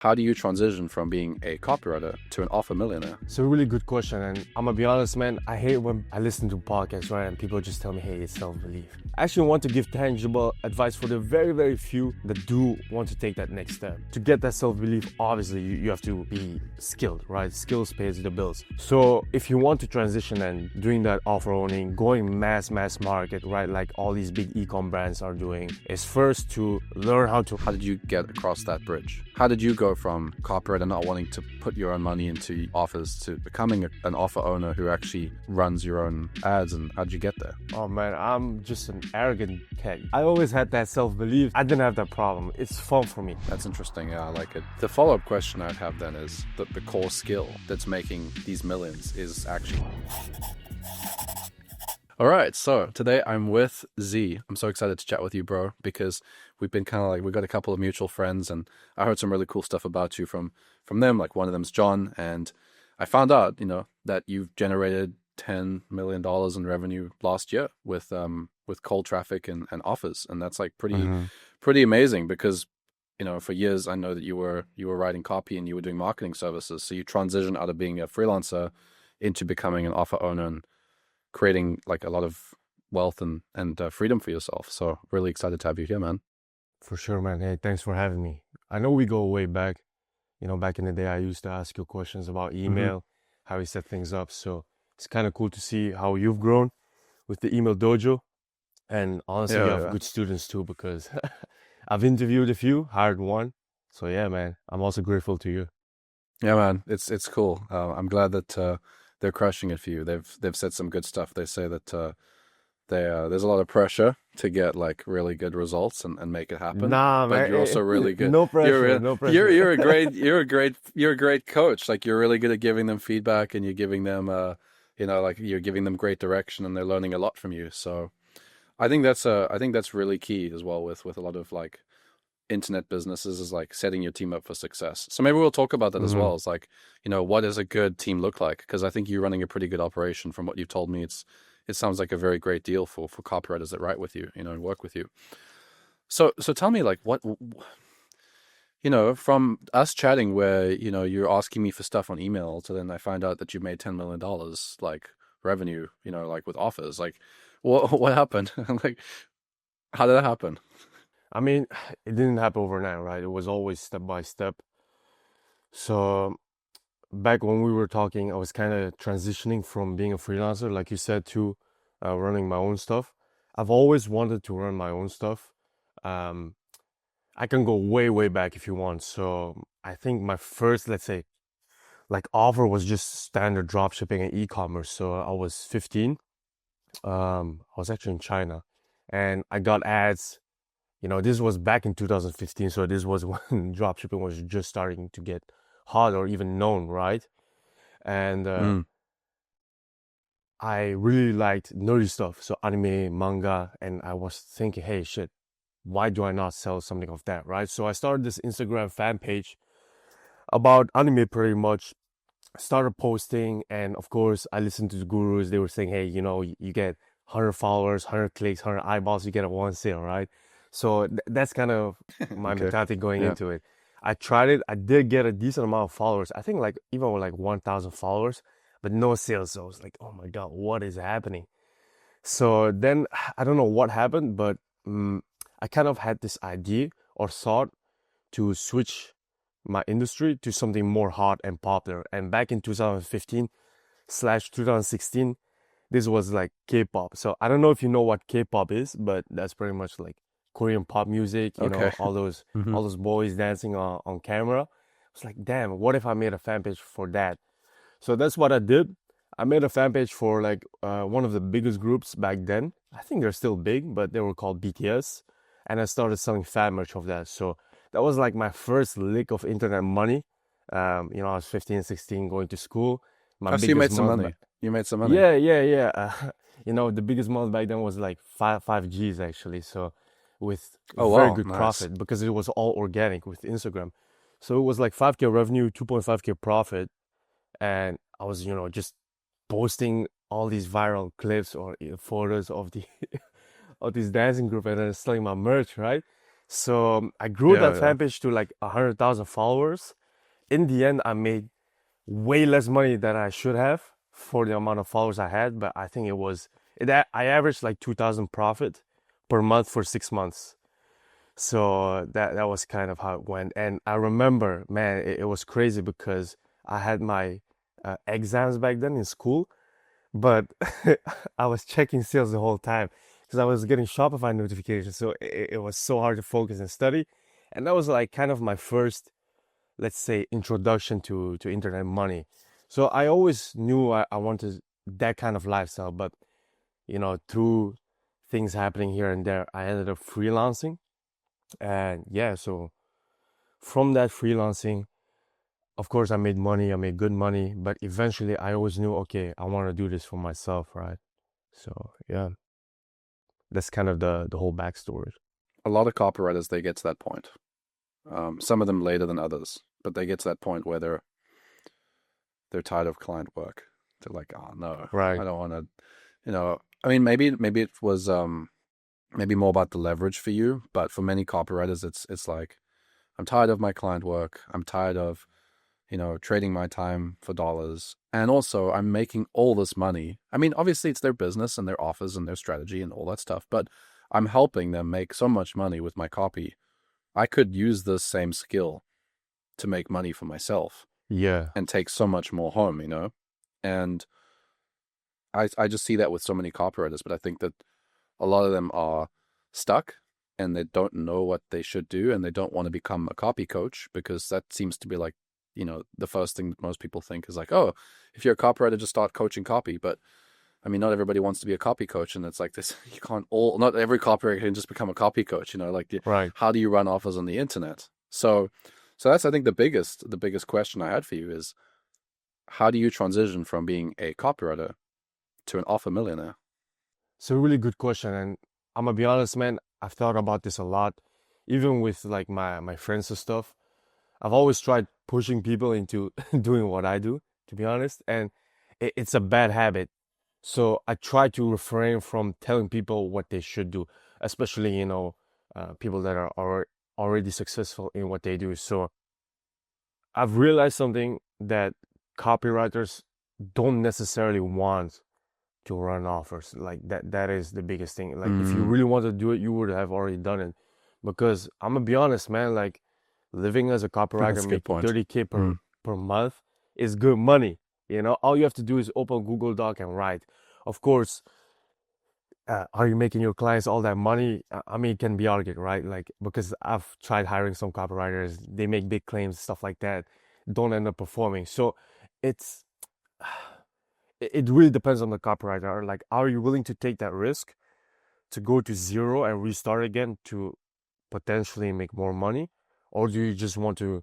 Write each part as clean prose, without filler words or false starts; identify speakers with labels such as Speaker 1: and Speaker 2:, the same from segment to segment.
Speaker 1: How do you transition from being a copywriter to an offer millionaire?
Speaker 2: It's a really good question, and I'm gonna be honest, man. I hate when I listen to podcasts, right, and people just tell me, hey, it's self-belief. I actually want to give tangible advice for the very, very few that do want to take that next step. To get that self-belief, obviously, you have to be skilled, right? Skills pays the bills. So if you want to transition and doing that offer owning, going mass market, right, like all these big e-com brands are doing, is first to learn how to...
Speaker 1: How did you get across that bridge? How did you go from copywriter not wanting to put your own money into offers to becoming an offer owner who actually runs your own ads, and how'd you get there?
Speaker 2: Oh man, I'm just an arrogant cat. I always had that self-belief. I didn't have that problem. It's fun for me.
Speaker 1: That's interesting. Yeah, I like it. The follow-up question I'd have then is that the core skill that's making these millions is actually... All right, so today I'm with Z. I'm so excited to chat with you, bro, because we've been kind of like, we got a couple of mutual friends, and I heard some really cool stuff about you from them. Like one of them's John, and I found out, that you've generated $10 million in revenue last year with cold traffic and offers, and that's like pretty amazing because for years I know that you were writing copy and you were doing marketing services, so you transitioned out of being a freelancer into becoming an offer owner and creating like a lot of wealth and freedom for yourself. So really excited to have you here, man.
Speaker 2: For sure, man. Hey, thanks for having me. I know we go way back. Back in the day, I used to ask you questions about email, how you set things up. So it's kind of cool to see how you've grown with the email dojo. And honestly, you have good students too, because I've interviewed a few, hired one. So yeah, man, I'm also grateful to you.
Speaker 1: Yeah, man, it's cool. I'm glad that they're crushing it for you. They've said some good stuff. They say that there's a lot of pressure to get like really good results and make it happen.
Speaker 2: Nah,
Speaker 1: but
Speaker 2: man,
Speaker 1: you're also really good.
Speaker 2: No pressure. No pressure.
Speaker 1: You're a great coach. Like you're really good at giving them feedback, and you're giving them like you're giving them great direction, and they're learning a lot from you. So I think that's really key as well with a lot of like internet businesses, is like setting your team up for success. So maybe we'll talk about that as well. It's like, what does a good team look like? Because I think you're running a pretty good operation. From what you've told me, it sounds like a very great deal for copywriters that write with you, and work with you. So tell me, like, what, from us chatting where, you're asking me for stuff on email, to then I find out that you made $10 million, like revenue, like with offers, like what happened? Like, how did that happen?
Speaker 2: I mean, it didn't happen overnight, right? It was always step by step. So back when we were talking, I was kind of transitioning from being a freelancer, like you said, to running my own stuff. I've always wanted to run my own stuff. I can go way back if you want. So I think my first, let's say, like offer was just standard drop shipping and e-commerce. So I was 15. I was actually in China, and I got ads. This was back in 2015, so this was when dropshipping was just starting to get hot or even known, right? And I really liked nerdy stuff, so anime, manga, and I was thinking, hey, shit, why do I not sell something of that, right? So I started this Instagram fan page about anime pretty much, started posting, and of course, I listened to the gurus. They were saying, hey, you get 100 followers, 100 clicks, 100 eyeballs, you get a one sale, right? So that's kind of my mentality going into it. I tried it. I did get a decent amount of followers. I think like even with like 1,000 followers, but no sales. So I was like, oh my God, what is happening? So then I don't know what happened, but I kind of had this idea or thought to switch my industry to something more hot and popular. And back in 2015/2016, this was like K-pop. So I don't know if you know what K-pop is, but that's pretty much like Korean pop music, all those boys dancing on camera. I was like, damn, what if I made a fan page for that? So that's what I did. I made a fan page for like one of the biggest groups back then. I think they're still big, but they were called BTS. And I started selling fan merch of that. So that was like my first lick of internet money. I was 15, 16, going to school.
Speaker 1: So you made some money. You made some money.
Speaker 2: Yeah. The biggest month back then was like five Gs actually. So with very good profit, because it was all organic with Instagram. So it was like 5K revenue, 2.5K profit. And I was, just posting all these viral clips or photos of the of this dancing group, and then selling my merch, right? So I grew
Speaker 1: Yeah,
Speaker 2: that
Speaker 1: yeah.
Speaker 2: fan page to like 100,000 followers. In the end, I made way less money than I should have for the amount of followers I had, but I think I averaged like 2,000 profit per month for 6 months. So that was kind of how it went. And I remember, man, it was crazy because I had my exams back then in school, but I was checking sales the whole time because I was getting Shopify notifications. So it was so hard to focus and study. And that was like kind of my first, let's say, introduction to internet money. So I always knew I wanted that kind of lifestyle, but through things happening here and there, I ended up freelancing. And yeah, so from that freelancing, of course, I made money, I made good money, but eventually I always knew, okay, I want to do this for myself, right? So yeah, that's kind of the whole backstory.
Speaker 1: A lot of copywriters, they get to that point. Some of them later than others, but they get to that point where they're tired of client work. They're like, oh no,
Speaker 2: Right.
Speaker 1: I don't want to. I mean, maybe it was maybe more about the leverage for you, but for many copywriters, it's like I'm tired of my client work. I'm tired of trading my time for dollars, and also I'm making all this money. I mean, obviously it's their business and their offers and their strategy and all that stuff, but I'm helping them make so much money with my copy. I could use this same skill to make money for myself
Speaker 2: Yeah.
Speaker 1: and take so much more home. And I just see that with so many copywriters, but I think that a lot of them are stuck and they don't know what they should do and they don't want to become a copy coach because that seems to be like, the first thing that most people think is like, oh, if you're a copywriter, just start coaching copy. But I mean, not everybody wants to be a copy coach, and it's like this, not every copywriter can just become a copy coach, like
Speaker 2: Right.
Speaker 1: how do you run offers on the internet? So that's, I think, the biggest question I had for you is how do you transition from being a copywriter to an offer millionaire?
Speaker 2: It's a really good question, and I'm gonna be honest, man. I've thought about this a lot, even with like my friends and stuff. I've always tried pushing people into doing what I do, to be honest, and it's a bad habit. So I try to refrain from telling people what they should do, especially people that are already successful in what they do. So I've realized something that copywriters don't necessarily want to run offers. Like that is the biggest thing. Like if you
Speaker 1: Mm,
Speaker 2: really want to do it, you would have already done it. Because I'm gonna be honest, man, like living as a copywriter
Speaker 1: that's a good
Speaker 2: making
Speaker 1: point.
Speaker 2: 30K per
Speaker 1: Mm.
Speaker 2: per month is good money. All you have to do is open Google Doc and write. Of course, are you making your clients all that money? I mean, it can be argued, right? Like because I've tried hiring some copywriters, they make big claims, stuff like that, don't end up performing. So it's it really depends on the copywriter. Like, are you willing to take that risk to go to zero and restart again to potentially make more money? Or do you just want to,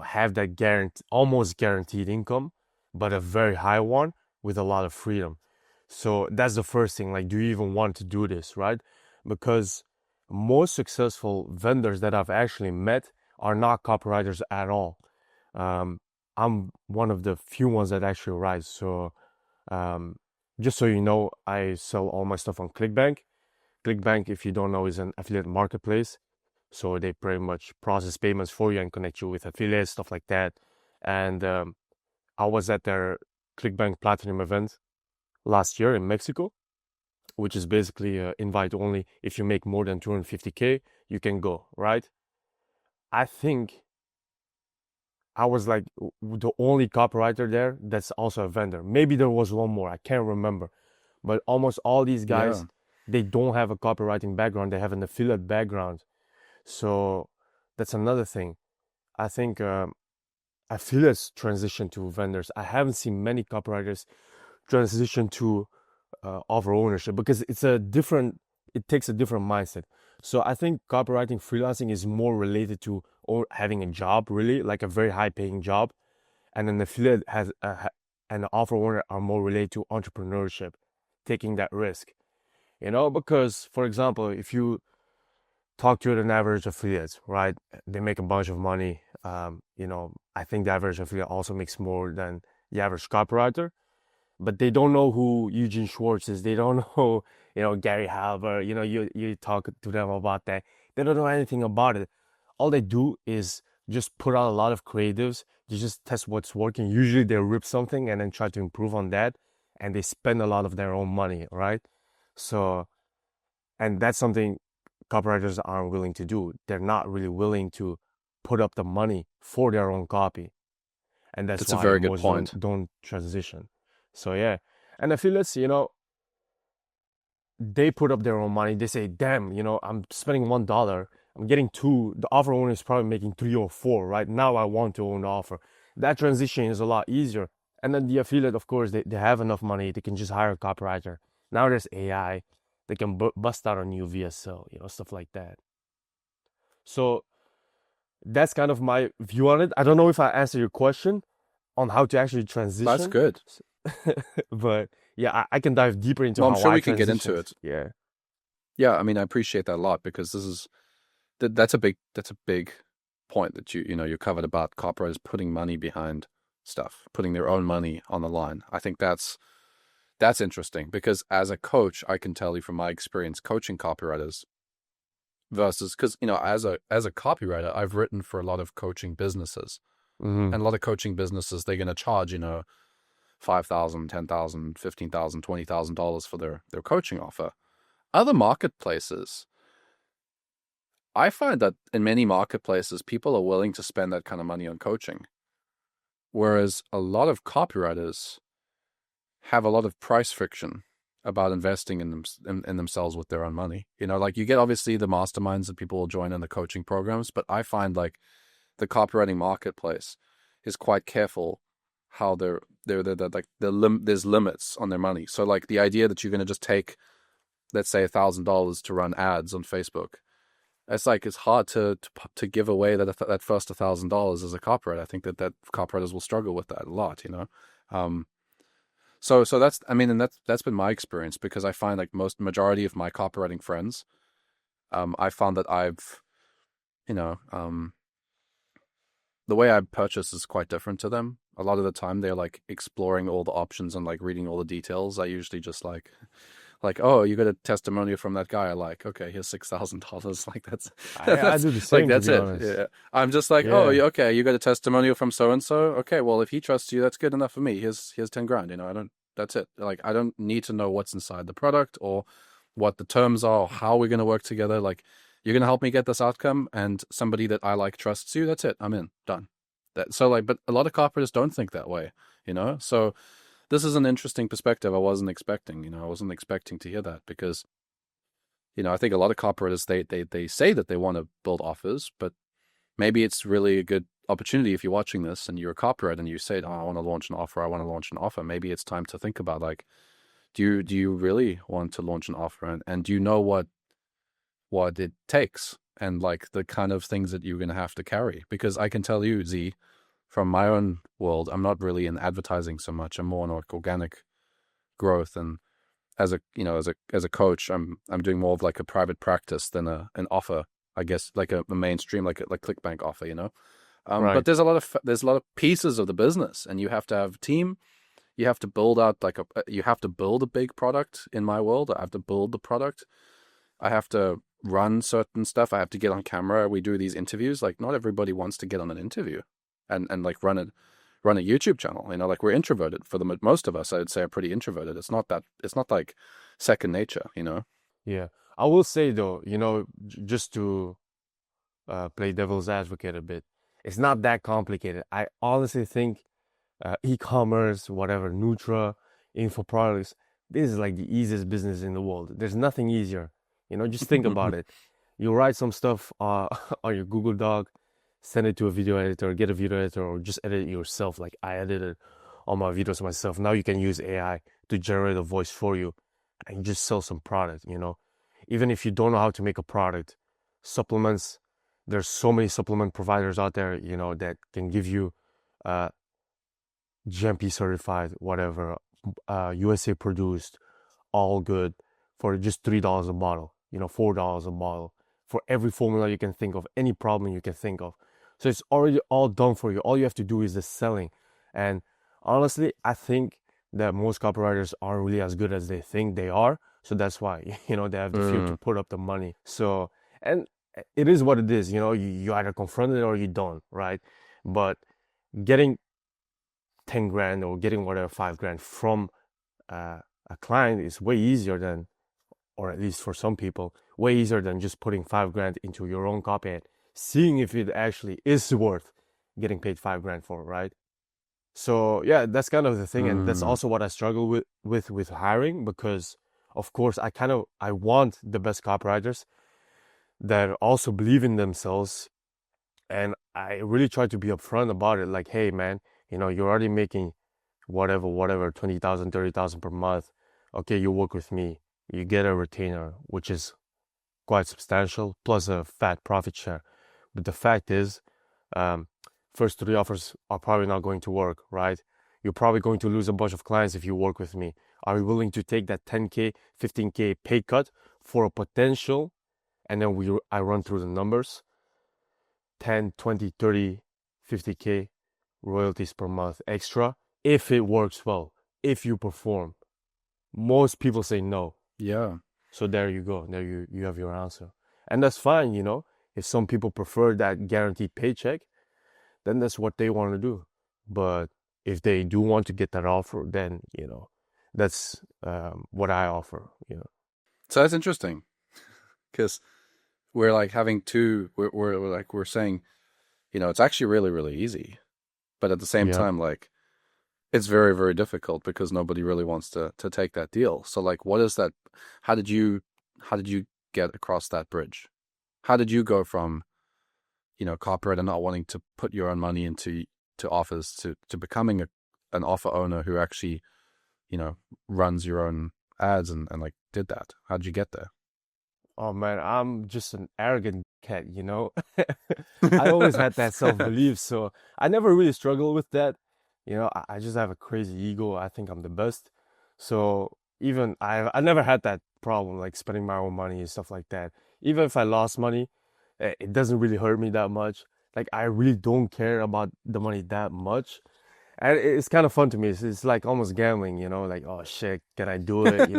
Speaker 2: have that almost guaranteed income, but a very high one with a lot of freedom? So that's the first thing. Like, do you even want to do this, right? Because most successful vendors that I've actually met are not copywriters at all. Um, I'm one of the few ones that actually write. So um, just so you know, I sell all my stuff on ClickBank. ClickBank, if you don't know, is an affiliate marketplace. So they pretty much process payments for you and connect you with affiliates, stuff like that. And I was at their ClickBank Platinum event last year in Mexico, which is basically invite only. If you make more than 250K, you can go, right? I think I was like the only copywriter there that's also a vendor. Maybe there was one more, I can't remember. But almost all these
Speaker 1: Yeah.
Speaker 2: guys, they don't have a copywriting background, they have an affiliate background. So that's another thing. I think affiliates transition to vendors. I haven't seen many copywriters transition to offer ownership because it takes a different mindset. So I think copywriting freelancing is more related to or having a job, really, like a very high paying job. And an affiliate and an offer owner are more related to entrepreneurship, taking that risk. Because for example, if you talk to an average affiliate, right? They make a bunch of money. I think the average affiliate also makes more than the average copywriter, but they don't know who Eugene Schwartz is. They don't know, Gary Halber. You talk to them about that. They don't know anything about it. All they do is just put out a lot of creatives. They just test what's working. Usually they rip something and then try to improve on that, and they spend a lot of their own money, right? So, and that's something copywriters aren't willing to do. They're not really willing to put up the money for their own copy. And that's
Speaker 1: That's a
Speaker 2: why
Speaker 1: very good
Speaker 2: most
Speaker 1: point.
Speaker 2: don't transition. So yeah. And affiliates, they put up their own money. They say, damn, I'm spending $1. I'm getting two. The offer owner is probably making 3 or 4, right? Now I want to own the offer. That transition is a lot easier. And then the affiliate, of course, they have enough money. They can just hire a copywriter. Now there's AI. They can bust out a new VSL, stuff like that. So that's kind of my view on it. I don't know if I answered your question on how to actually transition.
Speaker 1: That's good.
Speaker 2: But yeah, I can dive deeper into
Speaker 1: I'm
Speaker 2: how
Speaker 1: sure
Speaker 2: I
Speaker 1: we can get into
Speaker 2: transitioned.
Speaker 1: it.
Speaker 2: Yeah.
Speaker 1: I mean, I appreciate that a lot because that's a big point that you covered about copywriters putting money behind stuff, putting their own money on the line. I think that's interesting because as a coach, I can tell you from my experience coaching copywriters versus because as a copywriter, I've written for a lot of coaching businesses,
Speaker 2: Mm-hmm.
Speaker 1: and a lot of coaching businesses they're going to charge $5,000, $10,000, $15,000, $20,000 for their coaching offer. Other marketplaces, I find that in many marketplaces, people are willing to spend that kind of money on coaching. Whereas a lot of copywriters have a lot of price friction about investing in themselves with their own money. Like you get obviously the masterminds that people will join in the coaching programs, but I find like the copywriting marketplace is quite careful how there's limits on their money. So like the idea that you're going to just take, let's say $1,000 to run ads on Facebook, it's hard to give away that first $1,000 as a copywriter. I think that copywriters will struggle with that a lot, So that's and that's been my experience because I find like majority of my copywriting friends, I found that I've, the way I purchase is quite different to them. A lot of the time they're like exploring all the options and like reading all the details. I usually just like, oh, you got a testimonial from that guy I like. Okay, here's $6,000. Like that's
Speaker 2: I do the
Speaker 1: like
Speaker 2: same,
Speaker 1: that's
Speaker 2: to be
Speaker 1: it.
Speaker 2: honest.
Speaker 1: Yeah, I'm just like, oh,
Speaker 2: Yeah.
Speaker 1: okay, you got a testimonial from so and so. Okay, well if he trusts you, that's good enough for me. Here's 10 grand. I don't. That's it. Like I don't need to know what's inside the product or what the terms are or how we're gonna work together. Like you're gonna help me get this outcome, and somebody that I like trusts you. That's it. I'm in. Done. But a lot of copywriters don't think that way. So. This is an interesting perspective I wasn't expecting. I wasn't expecting to hear that because, I think a lot of copywriters, they say that they want to build offers, but maybe it's really a good opportunity if you're watching this and you're a copywriter and you say, oh, I want to launch an offer. Maybe it's time to think about like, do you really want to launch an offer and do you know what it takes and like the kind of things that you're going to have to carry? Because I can tell you, Z, from my own world, I'm not really in advertising so much. I'm more on like organic growth, and as a coach, I'm doing more of like a private practice than an offer, I guess, like a mainstream like ClickBank offer, But
Speaker 2: Right.
Speaker 1: there's a lot of pieces of the business, and you have to have a team. You have to build out you have to build a big product. In my world, I have to build the product. I have to run certain stuff. I have to get on camera. We do these interviews. Like not everybody wants to get on an interview and like run a YouTube channel. Like we're introverted for the most of us. I would say are pretty introverted. It's not like second nature.
Speaker 2: Yeah. I will say though, just to play devil's advocate a bit, it's not that complicated. I honestly think e-commerce, whatever, Nutra, info products, this is like the easiest business in the world. There's nothing easier. Just think about it. You write some stuff on your Google Doc, send it to a video editor, get a video editor, or just edit it yourself. Like I edited all my videos myself. Now you can use AI to generate a voice for you and just sell some product, Even if you don't know how to make a product, supplements, there's so many supplement providers out there, that can give you GMP certified, whatever, USA produced, all good for just $3 a bottle, $4 a bottle for every formula you can think of, any problem you can think of. So it's already all done for you. All you have to do is the selling. And honestly, I think that most copywriters aren't really as good as they think they are. So that's why, they have the fear to put up the money. So, and it is what it is. You either confront it or you don't, right? But getting 10 grand or getting whatever 5 grand from a client is way easier than, or at least for some people, way easier than just putting 5 grand into your own copy and seeing if it actually is worth getting paid 5 grand for, right? So yeah, that's kind of the thing, and that's
Speaker 1: Mm,
Speaker 2: also what I struggle with hiring, because of course I want the best copywriters that also believe in themselves, and I really try to be upfront about it. Like, hey man, you're already making whatever 20,000, 30,000 per month. Okay, you work with me, you get a retainer, which is quite substantial, plus a fat profit share. But the fact is, um, first three offers are probably not going to work, right? You're probably going to lose a bunch of clients if you work with me. Are you willing to take that 10K, 15K pay cut for a potential? And then I run through the numbers, 10, 20, 30, 50K royalties per month extra if it works well, if you perform. Most people say no.
Speaker 1: yeah.
Speaker 2: So there you go. There you have your answer. And that's fine. If some people prefer that guaranteed paycheck, then that's what they want to do. But if they do want to get that offer, then, that's what I offer.
Speaker 1: So that's interesting because we're like having two. We're saying, it's actually really really easy, but at the same
Speaker 2: Yeah.
Speaker 1: time, like it's very very difficult because nobody really wants to take that deal. So like, what is that? How did you how did you get across that bridge? How did you go from copywriter not wanting to put your own money into to offers to becoming an offer owner who actually runs your own ads and like did that? How did you get there?
Speaker 2: Oh man, I'm just an arrogant cat. I always had that self-belief, so I never really struggled with that. I just have a crazy ego. I think I'm the best. So even I never had that problem, like spending my own money and stuff like that. Even if I lost money, it doesn't really hurt me that much. Like, I really don't care about the money that much. And it's kind of fun to me. It's like almost gambling. Like, oh shit, can I do it?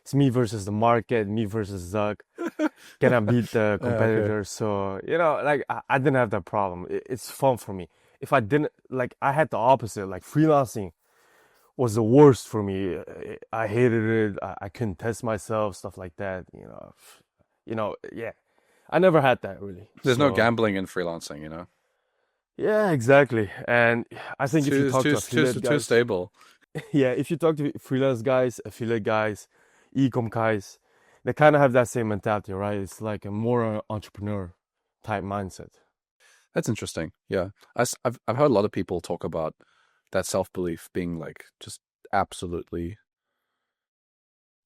Speaker 2: It's me versus the market, me versus Zuck. Can I beat the
Speaker 1: Okay.
Speaker 2: competitor? So, like, I didn't have that problem. It's fun for me. If I didn't, like, I had the opposite. Like, freelancing was the worst for me. I hated it. I couldn't test myself, stuff like that. Yeah. I never had that really.
Speaker 1: There's no
Speaker 2: So,
Speaker 1: gambling in freelancing.
Speaker 2: yeah, exactly. And I
Speaker 1: It's
Speaker 2: think if you
Speaker 1: too it's
Speaker 2: talk
Speaker 1: too
Speaker 2: to
Speaker 1: too
Speaker 2: affiliate
Speaker 1: too
Speaker 2: guys,
Speaker 1: stable.
Speaker 2: yeah, if you talk to freelance guys, affiliate guys, e-com guys, they kind of have that same mentality, right? It's like a more entrepreneur type mindset.
Speaker 1: That's interesting. Yeah, I've heard a lot of people talk about that self belief being like just absolutely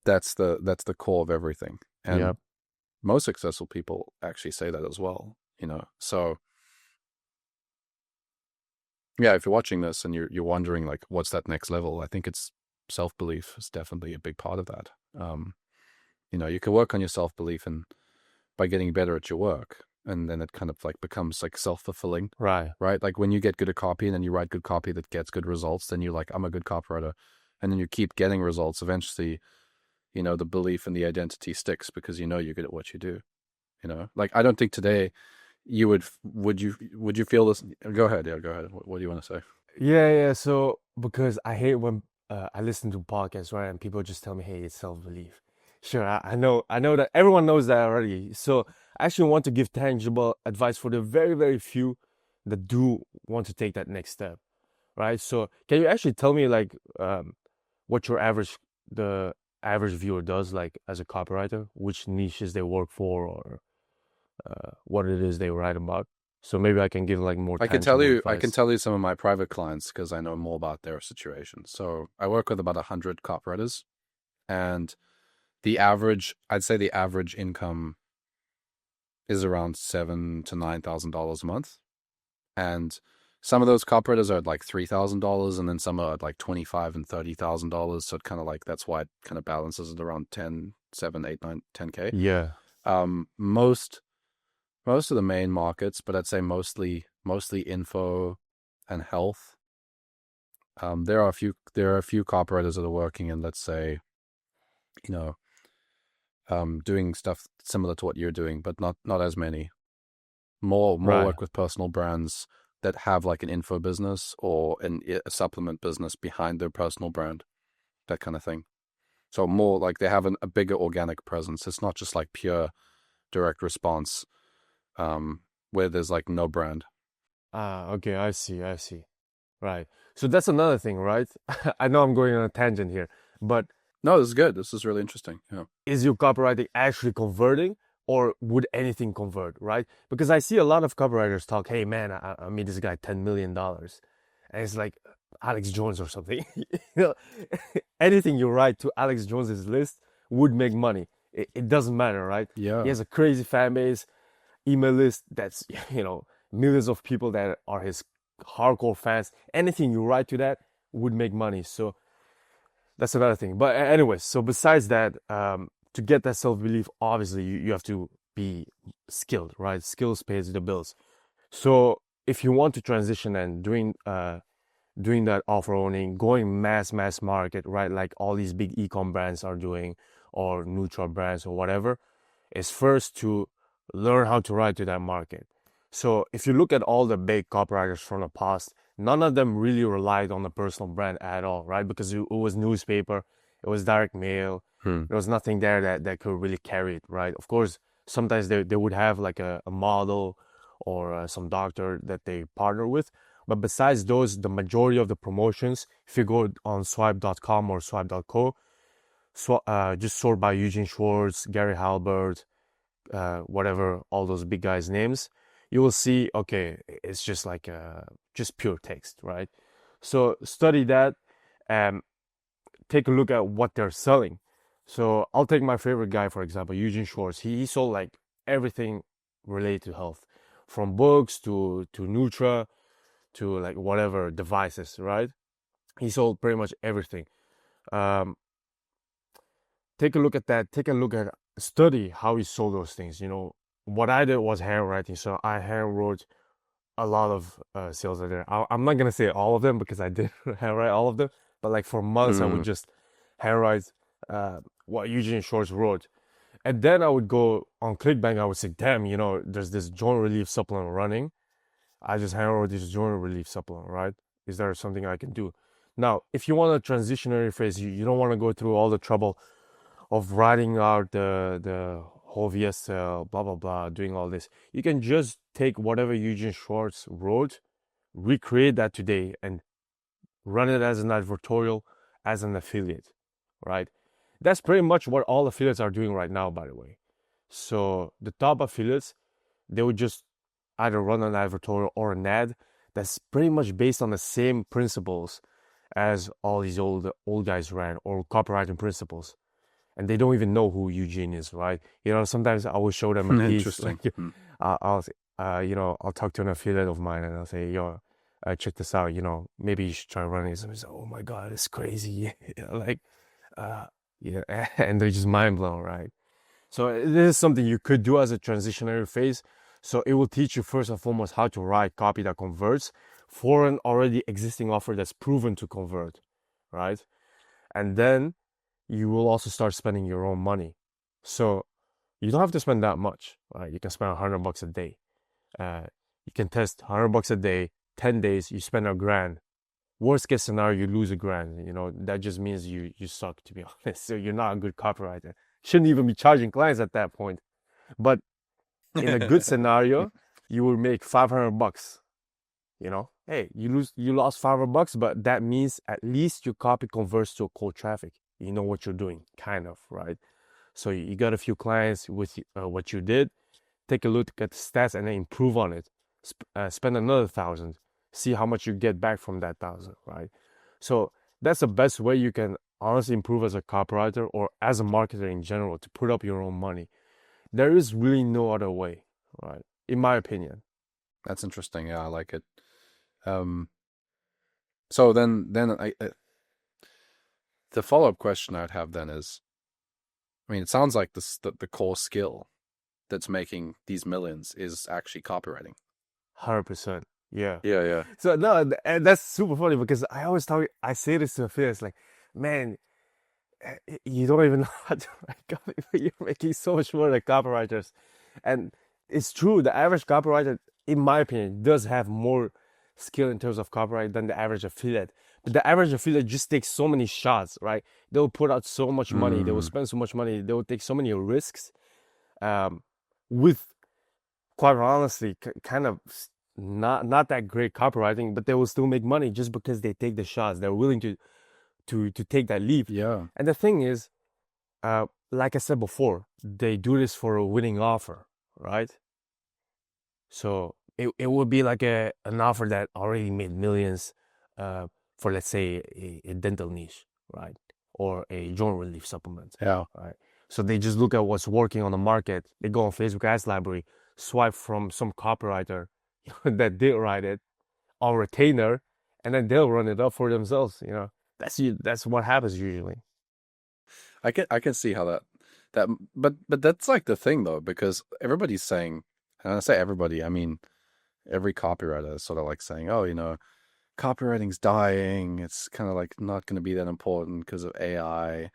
Speaker 1: that's the core of everything, and
Speaker 2: Yeah.
Speaker 1: most successful people actually say that as well. So yeah, if you're watching this and you're wondering like what's that next level, I think it's self belief is definitely a big part of that. You can work on your self belief and by getting better at your work, and then it kind of like becomes like self fulfilling,
Speaker 2: Right.
Speaker 1: right? Like when you get good at copy and then you write good copy that gets good results, then you're like, I'm a good copywriter, and then you keep getting results. Eventually, the belief and the identity sticks because you're good at what you do. Like I don't think today you would you feel this? Go ahead, yeah, go ahead. What do you want to say?
Speaker 2: Yeah, yeah. So because I hate when I listen to podcasts, right, and people just tell me, "Hey, it's self-belief." Sure, I know that everyone knows that already. So I actually want to give tangible advice for the very, very few that do want to take that next step, right? So can you actually tell me like what the average viewer does like as a copywriter, which niches they work for, or what it is they write about? So maybe I can give like more tangible
Speaker 1: I can
Speaker 2: advice.
Speaker 1: tell you some of my private clients because I know more about their situation. So I work with about 100 copywriters, and I'd say the average income is around $7,000 to $9,000 a month. And some of those copywriters are at like $3,000, and then some are at like 25 and $30,000. So it kind of like that's why it kind of balances at around 10, 7, 8, 9, 10K.
Speaker 2: Yeah.
Speaker 1: Most of the main markets, but I'd say mostly info and health. There are a few copywriters that are working in, let's say, you know, doing stuff similar to what you're doing, but not as many. More
Speaker 2: Right.
Speaker 1: work with personal brands that have like an info business or a supplement business behind their personal brand, that kind of thing. So more like they have a bigger organic presence. It's not just like pure direct response, where there's like no brand.
Speaker 2: Ah, okay, I see, I see. Right. So that's another thing, right? I know I'm going on a tangent here, but
Speaker 1: No, this is good. This is really interesting. Yeah.
Speaker 2: is your copywriting actually converting, or would anything convert, right? Because I see a lot of copywriters talk, hey man, I made this guy $10 million. And it's like Alex Jones or something. You know, anything you write to Alex Jones's list would make money. It doesn't matter, right? He
Speaker 1: Yeah.
Speaker 2: has a crazy fan base, email list that's, millions of people that are his hardcore fans. Anything you write to that would make money. So that's another thing. But anyways, so besides that, to get that self-belief, obviously you have to be skilled, right? Skills pays the bills. So if you want to transition and doing that offer owning, going mass market, right? Like all these big e-com brands are doing, or neutral brands or whatever, is first to learn how to write to that market. So if you look at all the big copywriters from the past, none of them really relied on the personal brand at all, right? Because it was newspaper, it was direct mail,
Speaker 1: Hmm.
Speaker 2: there was nothing there that could really carry it, right? Of course, sometimes they would have like a model or some doctor that they partner with. But besides those, the majority of the promotions, if you go on swipe.com or swipe.co, just sort by Eugene Schwartz, Gary Halbert, whatever, all those big guys' names, you will see, okay, it's just like just pure text, right? So study that and take a look at what they're selling. So I'll take my favorite guy, for example, Eugene Schwartz. He sold like everything related to health, from books to Nutra to like whatever devices, right? He sold pretty much everything. Um, Take a look at that. Take a look at study how he sold those things. What I did was handwriting, so I handwrote a lot of sales are there. I'm not gonna say all of them because I did handwrite all of them, but like for months I would
Speaker 1: Hmm.
Speaker 2: just handwrite what Eugene Schwartz wrote, and then I would go on ClickBank. I would say, damn, there's this joint relief supplement running. I just handwrote this joint relief supplement, right? Is there something I can do? Now, if you want a transitionary phase, you don't want to go through all the trouble of writing out the whole VSL, blah blah blah, doing all this. You can just take whatever Eugene Schwartz wrote, recreate that today, and run it as an advertorial, as an affiliate, right? That's pretty much what all affiliates are doing right now, by the way. So the top affiliates, they would just either run an advertorial or an ad that's pretty much based on the same principles as all these old guys ran, or copywriting principles, and they don't even know who Eugene is, right? Sometimes I will show them a piece,
Speaker 1: Interesting.
Speaker 2: like I'll I'll talk to an affiliate of mine and I'll say, yo, check this out, maybe you should try running this. And he's like, oh my God, it's crazy. Like, yeah, and they're just mind blown, right? So this is something you could do as a transitionary phase. So it will teach you first and foremost how to write copy that converts for an already existing offer that's proven to convert, right? And then you will also start spending your own money. So you don't have to spend that much, right? You can spend $100 a day. You can test $100 a day, 10 days, you spend $1,000. Worst case scenario, you lose $1,000. That just means you suck, to be honest. So you're not a good copywriter. Shouldn't even be charging clients at that point. But in a good scenario, you will make $500. Hey, you lost $500, but that means at least your copy converts to a cold traffic. You know what you're doing, kind of, right? So you got a few clients with what you did. Take a look at the stats and then improve on it. Spend another 1,000. See how much you get back from that 1,000, right? So that's the best way you can honestly improve as a copywriter or as a marketer in general, to put up your own money. There is really no other way, right? In my opinion.
Speaker 1: That's interesting. Yeah, I like it. Um, so then the follow-up question I'd have then is, I mean, it sounds like the core skill that's making these millions is actually copywriting.
Speaker 2: 100%. Yeah.
Speaker 1: Yeah, yeah.
Speaker 2: So no, and that's super funny because I say this to affiliates, like, man, You don't even know how to write copy, but you're making so much more than copywriters. And it's true, the average copywriter, in my opinion, does have more skill in terms of copyright than the average affiliate. But the average affiliate just takes so many shots, right? They'll put out so much money, they will
Speaker 1: Mm,
Speaker 2: spend so much money, they will take so many risks, um, with, quite honestly, kind of not that great copywriting, but they will still make money just because they take the shots. They're willing to take that leap.
Speaker 1: yeah.
Speaker 2: And the thing is, like I said before, they do this for a winning offer, right? So it would be like an offer that already made millions, for, let's say, a dental niche, right? Or a joint relief supplement,
Speaker 1: Yeah.
Speaker 2: right? So they just look at what's working on the market. They go on Facebook Ads Library, swipe from some copywriter that did write it on retainer, and then they'll run it up for themselves. That's what happens usually.
Speaker 1: I can see how that but that's like the thing though, because everybody's saying, and I say everybody, I mean every copywriter is sort of like saying, oh, copywriting's dying. It's kind of like not going to be that important because of AI.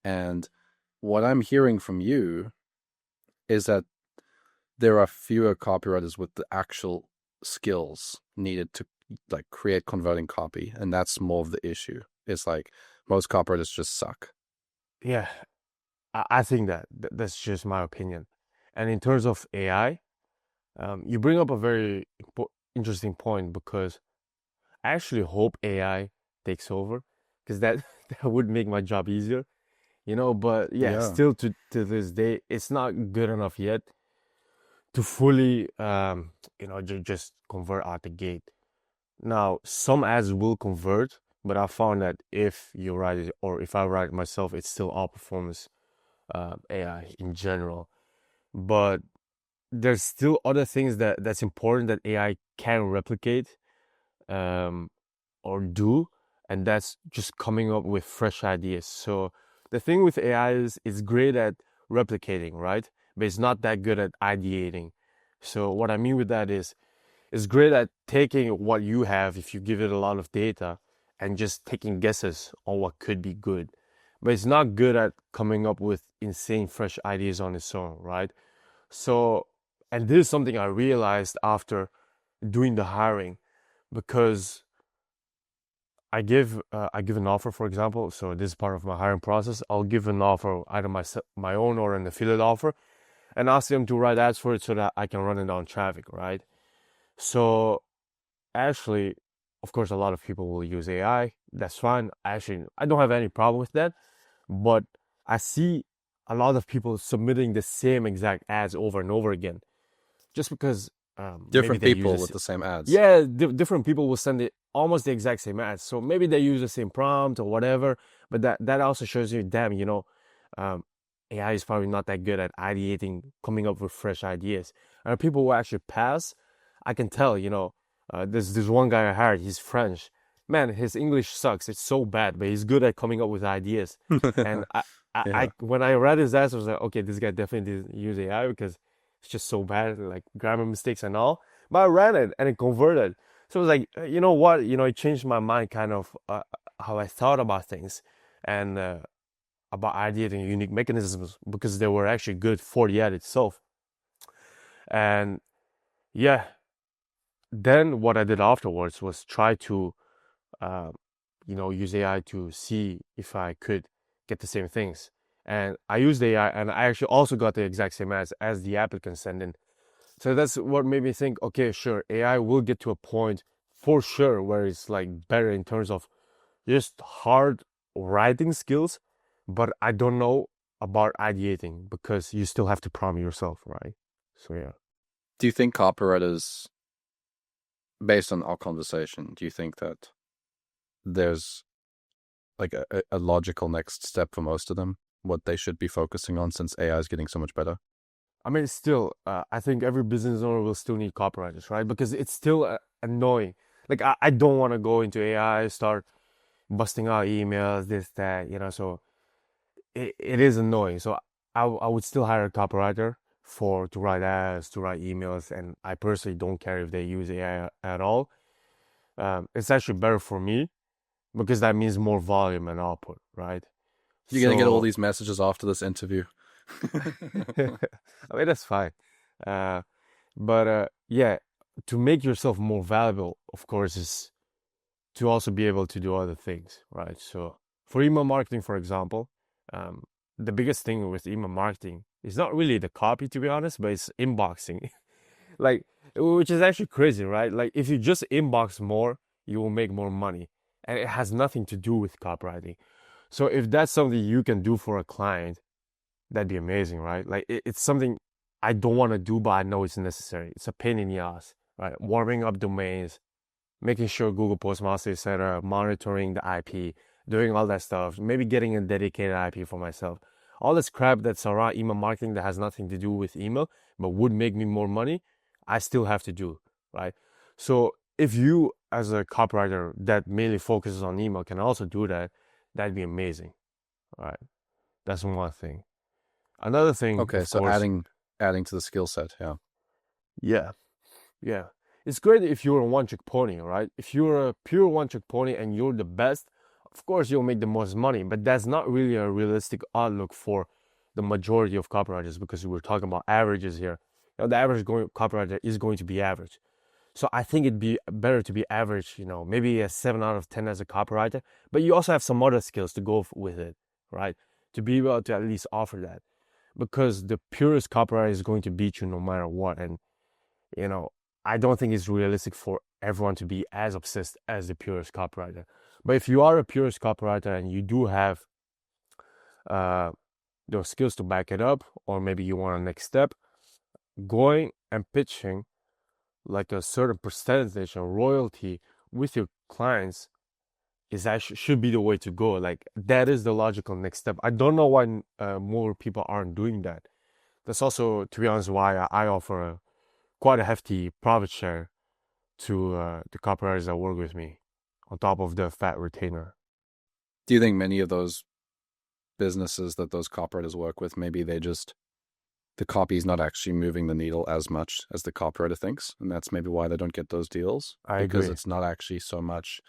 Speaker 1: And what I'm hearing from you is that there are fewer copywriters with the actual skills needed to like create converting copy, and that's more of the issue. It's like most copywriters just suck.
Speaker 2: Yeah, I think that's just my opinion. And in terms of AI, you bring up a very interesting point, because I actually hope AI takes over, because that that would make my job easier. But yeah,
Speaker 1: Yeah.
Speaker 2: still to this day, it's not good enough yet to fully, just convert out the gate. Now, some ads will convert, but I found that if you write it, or if I write it myself, it still outperforms AI in general. But there's still other things that's important that AI can replicate, um, or do, and that's just coming up with fresh ideas. So the thing with AI is it's great at replicating, right? But it's not that good at ideating. So what I mean with that is it's great at taking what you have, if you give it a lot of data, and just taking guesses on what could be good. But it's not good at coming up with insane fresh ideas on its own, right? So, and this is something I realized after doing the hiring, because I give an offer, for example. So this is part of my hiring process. I'll give an offer, either my own or an affiliate offer, and ask them to write ads for it so that I can run it on traffic, right? So actually, of course, a lot of people will use AI. That's fine. Actually, I don't have any problem with that. But I see a lot of people submitting the same exact ads over and over again, just because, maybe
Speaker 1: Different
Speaker 2: they use
Speaker 1: people with
Speaker 2: this.
Speaker 1: the same ads.
Speaker 2: Yeah, different people will send it almost the exact same ads. So maybe they use the same prompt or whatever. But that also shows you, damn, um, AI is probably not that good at ideating, coming up with fresh ideas. And people who actually pass, I can tell. This one guy I hired. He's French. Man, his English sucks. It's so bad, but he's good at coming up with ideas. And
Speaker 1: Yeah.
Speaker 2: when I read his answer, I was like, okay, this guy definitely didn't use AI, because it's just so bad, like grammar mistakes and all. But I ran it and it converted. So it was like, you know what? It changed my mind, kind of, how I thought about things, and about ideating unique mechanisms, because they were actually good for the ad itself. And yeah, then what I did afterwards was try to, uh, use AI to see if I could get the same things. And I used AI, and I actually also got the exact same ads as the applicant sent in. So that's what made me think, okay, sure, AI will get to a point for sure where it's like better in terms of just hard writing skills, but I don't know about ideating, because you still have to prompt yourself, right? So yeah.
Speaker 1: Do you think copywriters, based on our conversation, do you think that there's like a logical next step for most of them, what they should be focusing on since AI is getting so much better?
Speaker 2: I mean, still, I think every business owner will still need copywriters, right? Because it's still annoying. Like, I don't want to go into AI, start busting out emails, this, that, so it is annoying. So I would still hire a copywriter to write ads, to write emails, and I personally don't care if they use AI at all. It's actually better for me, because that means more volume and output, right?
Speaker 1: You're gonna get all
Speaker 2: So
Speaker 1: these messages after this interview.
Speaker 2: I mean, that's fine. Uh, but yeah, to make yourself more valuable, of course, is to also be able to do other things, right? So for email marketing, for example, um, the biggest thing with email marketing is not really the copy, to be honest, but it's inboxing. Like, which is actually crazy, right? Like, if you just inbox more, you will make more money, and it has nothing to do with copywriting. So if that's something you can do for a client, that'd be amazing, right? Like, it's something I don't want to do, but I know it's necessary. It's a pain in the ass, right? Warming up domains, making sure Google Postmaster, etc., monitoring the IP, doing all that stuff, maybe getting a dedicated IP for myself. All this crap that's around email marketing that has nothing to do with email, but would make me more money, I still have to do, right? So if you, as a copywriter that mainly focuses on email, can also do that, that'd be amazing, right? That's one thing. Another thing,
Speaker 1: Okay,
Speaker 2: of
Speaker 1: so
Speaker 2: course,
Speaker 1: adding to the skill set. Yeah.
Speaker 2: yeah, yeah. It's great if you're a one-trick pony, right? If you're a pure one-trick pony and you're the best, of course you'll make the most money, but that's not really a realistic outlook for the majority of copywriters because we're talking about averages here. The average copywriter is going to be average. So I think it'd be better to be average, maybe a 7 out of 10 as a copywriter, but you also have some other skills to go with it, right? To be able to at least offer that because the purest copywriter is going to beat you no matter what. And you know, I don't think it's realistic for everyone to be as obsessed as the purest copywriter. But if you are a purest copywriter and you do have uh, those skills to back it up, or maybe you want a next step, going and pitching like a certain percentage of royalty with your clients is actually should be the way to go. Like that is the logical next step. I don't know why more people aren't doing that. That's also, to be honest, why I offer quite a hefty profit share to the copywriters that work with me, on top of the fat retainer.
Speaker 1: Do you think many of those businesses that those copywriters work with, maybe the copy is not actually moving the needle as much as the copywriter thinks, and that's maybe why they don't get those deals
Speaker 2: I
Speaker 1: because
Speaker 2: agree.
Speaker 1: it's not actually so much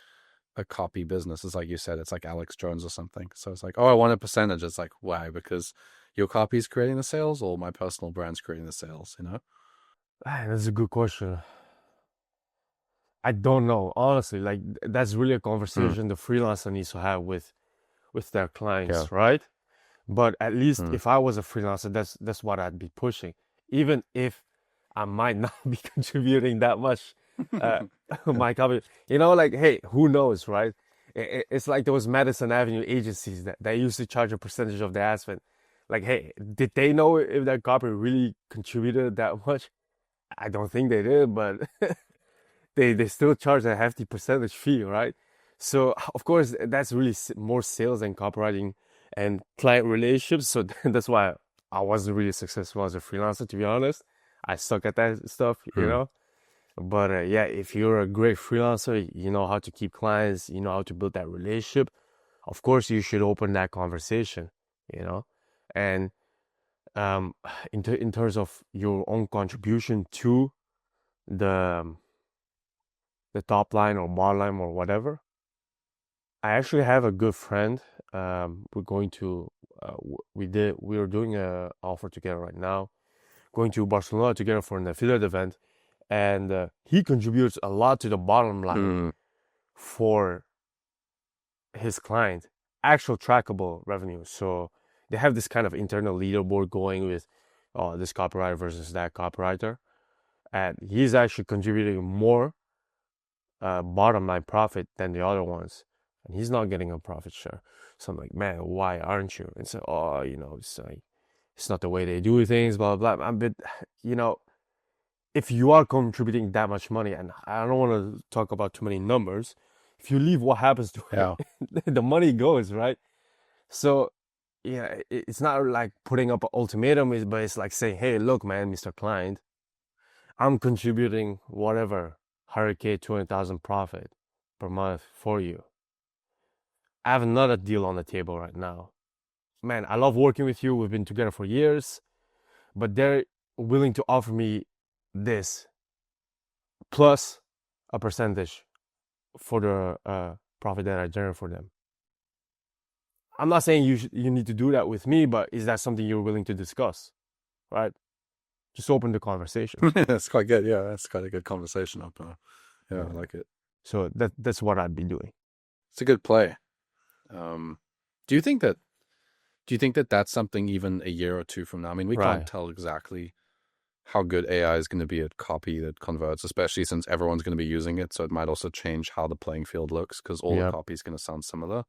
Speaker 1: a copy business. It's like you said, it's like Alex Jones or something. So it's like, oh, I want a percentage. It's like, why? Because your copy is creating the sales, or my personal brand's creating the sales. You know?
Speaker 2: That's a good question. I don't know, honestly. Like that's really a
Speaker 1: Hmm.
Speaker 2: conversation the freelancer needs to have with their
Speaker 1: Yeah.
Speaker 2: clients, right? But at least
Speaker 1: Hmm.
Speaker 2: if I was a freelancer, that's what I'd be pushing, even if I might not be contributing that much. Uh, my copy, like hey, who knows, right? It's like those Madison Avenue agencies that used to charge a percentage of the ad spend. Like, hey, did they know if that copy really contributed that much? I don't think they did, but they still charge a hefty percentage fee, right? So of course that's really more sales and copywriting and client relationships. So that's why I wasn't really successful as a freelancer, to be honest. I suck at that stuff,
Speaker 1: Hmm.
Speaker 2: But yeah, if you're a great freelancer, you know how to keep clients, you know how to build that relationship. Of course, you should open that conversation, you know, and um, in terms of your own contribution to the the top line or bottom line or whatever. I actually have a good friend. We're going to we are doing a offer together right now. Going to Barcelona together for an affiliate event, and he contributes a lot to the bottom line
Speaker 1: Hmm.
Speaker 2: for his client, actual trackable revenue. So they have this kind of internal leaderboard going with this copywriter versus that copywriter, and he's actually contributing more bottom line profit than the other ones, and he's not getting a profit share. So I'm like, man, why aren't you? And so, oh, it's like it's not the way they do things, blah blah blah. But you know, if you are contributing that much money, and I don't want to talk about too many numbers, if you leave, what happens to it?
Speaker 1: Yeah.
Speaker 2: The money goes, right? So yeah, it's not like putting up an ultimatum, but it's like saying, hey, look, man, Mr. Client, I'm contributing whatever 100K, 200,000 profit per month for you. I have another deal on the table right now. Man, I love working with you. We've been together for years, but they're willing to offer me this plus a percentage for the profit that I generate for them. I'm not saying you need to do that with me, but is that something you're willing to discuss, right? Just open the conversation.
Speaker 1: That's quite good. Yeah, that's quite a good conversation opener. Yeah, I like it.
Speaker 2: So that's what I'd be doing.
Speaker 1: It's a good play. Um, do you think that that's something even a year or two from now? I mean, we can't
Speaker 2: Right.
Speaker 1: tell exactly how good AI is going to be at copy that converts, especially since everyone's going to be using it. So it might also change how the playing field looks because all the
Speaker 2: Yeah,
Speaker 1: copy is going to sound similar.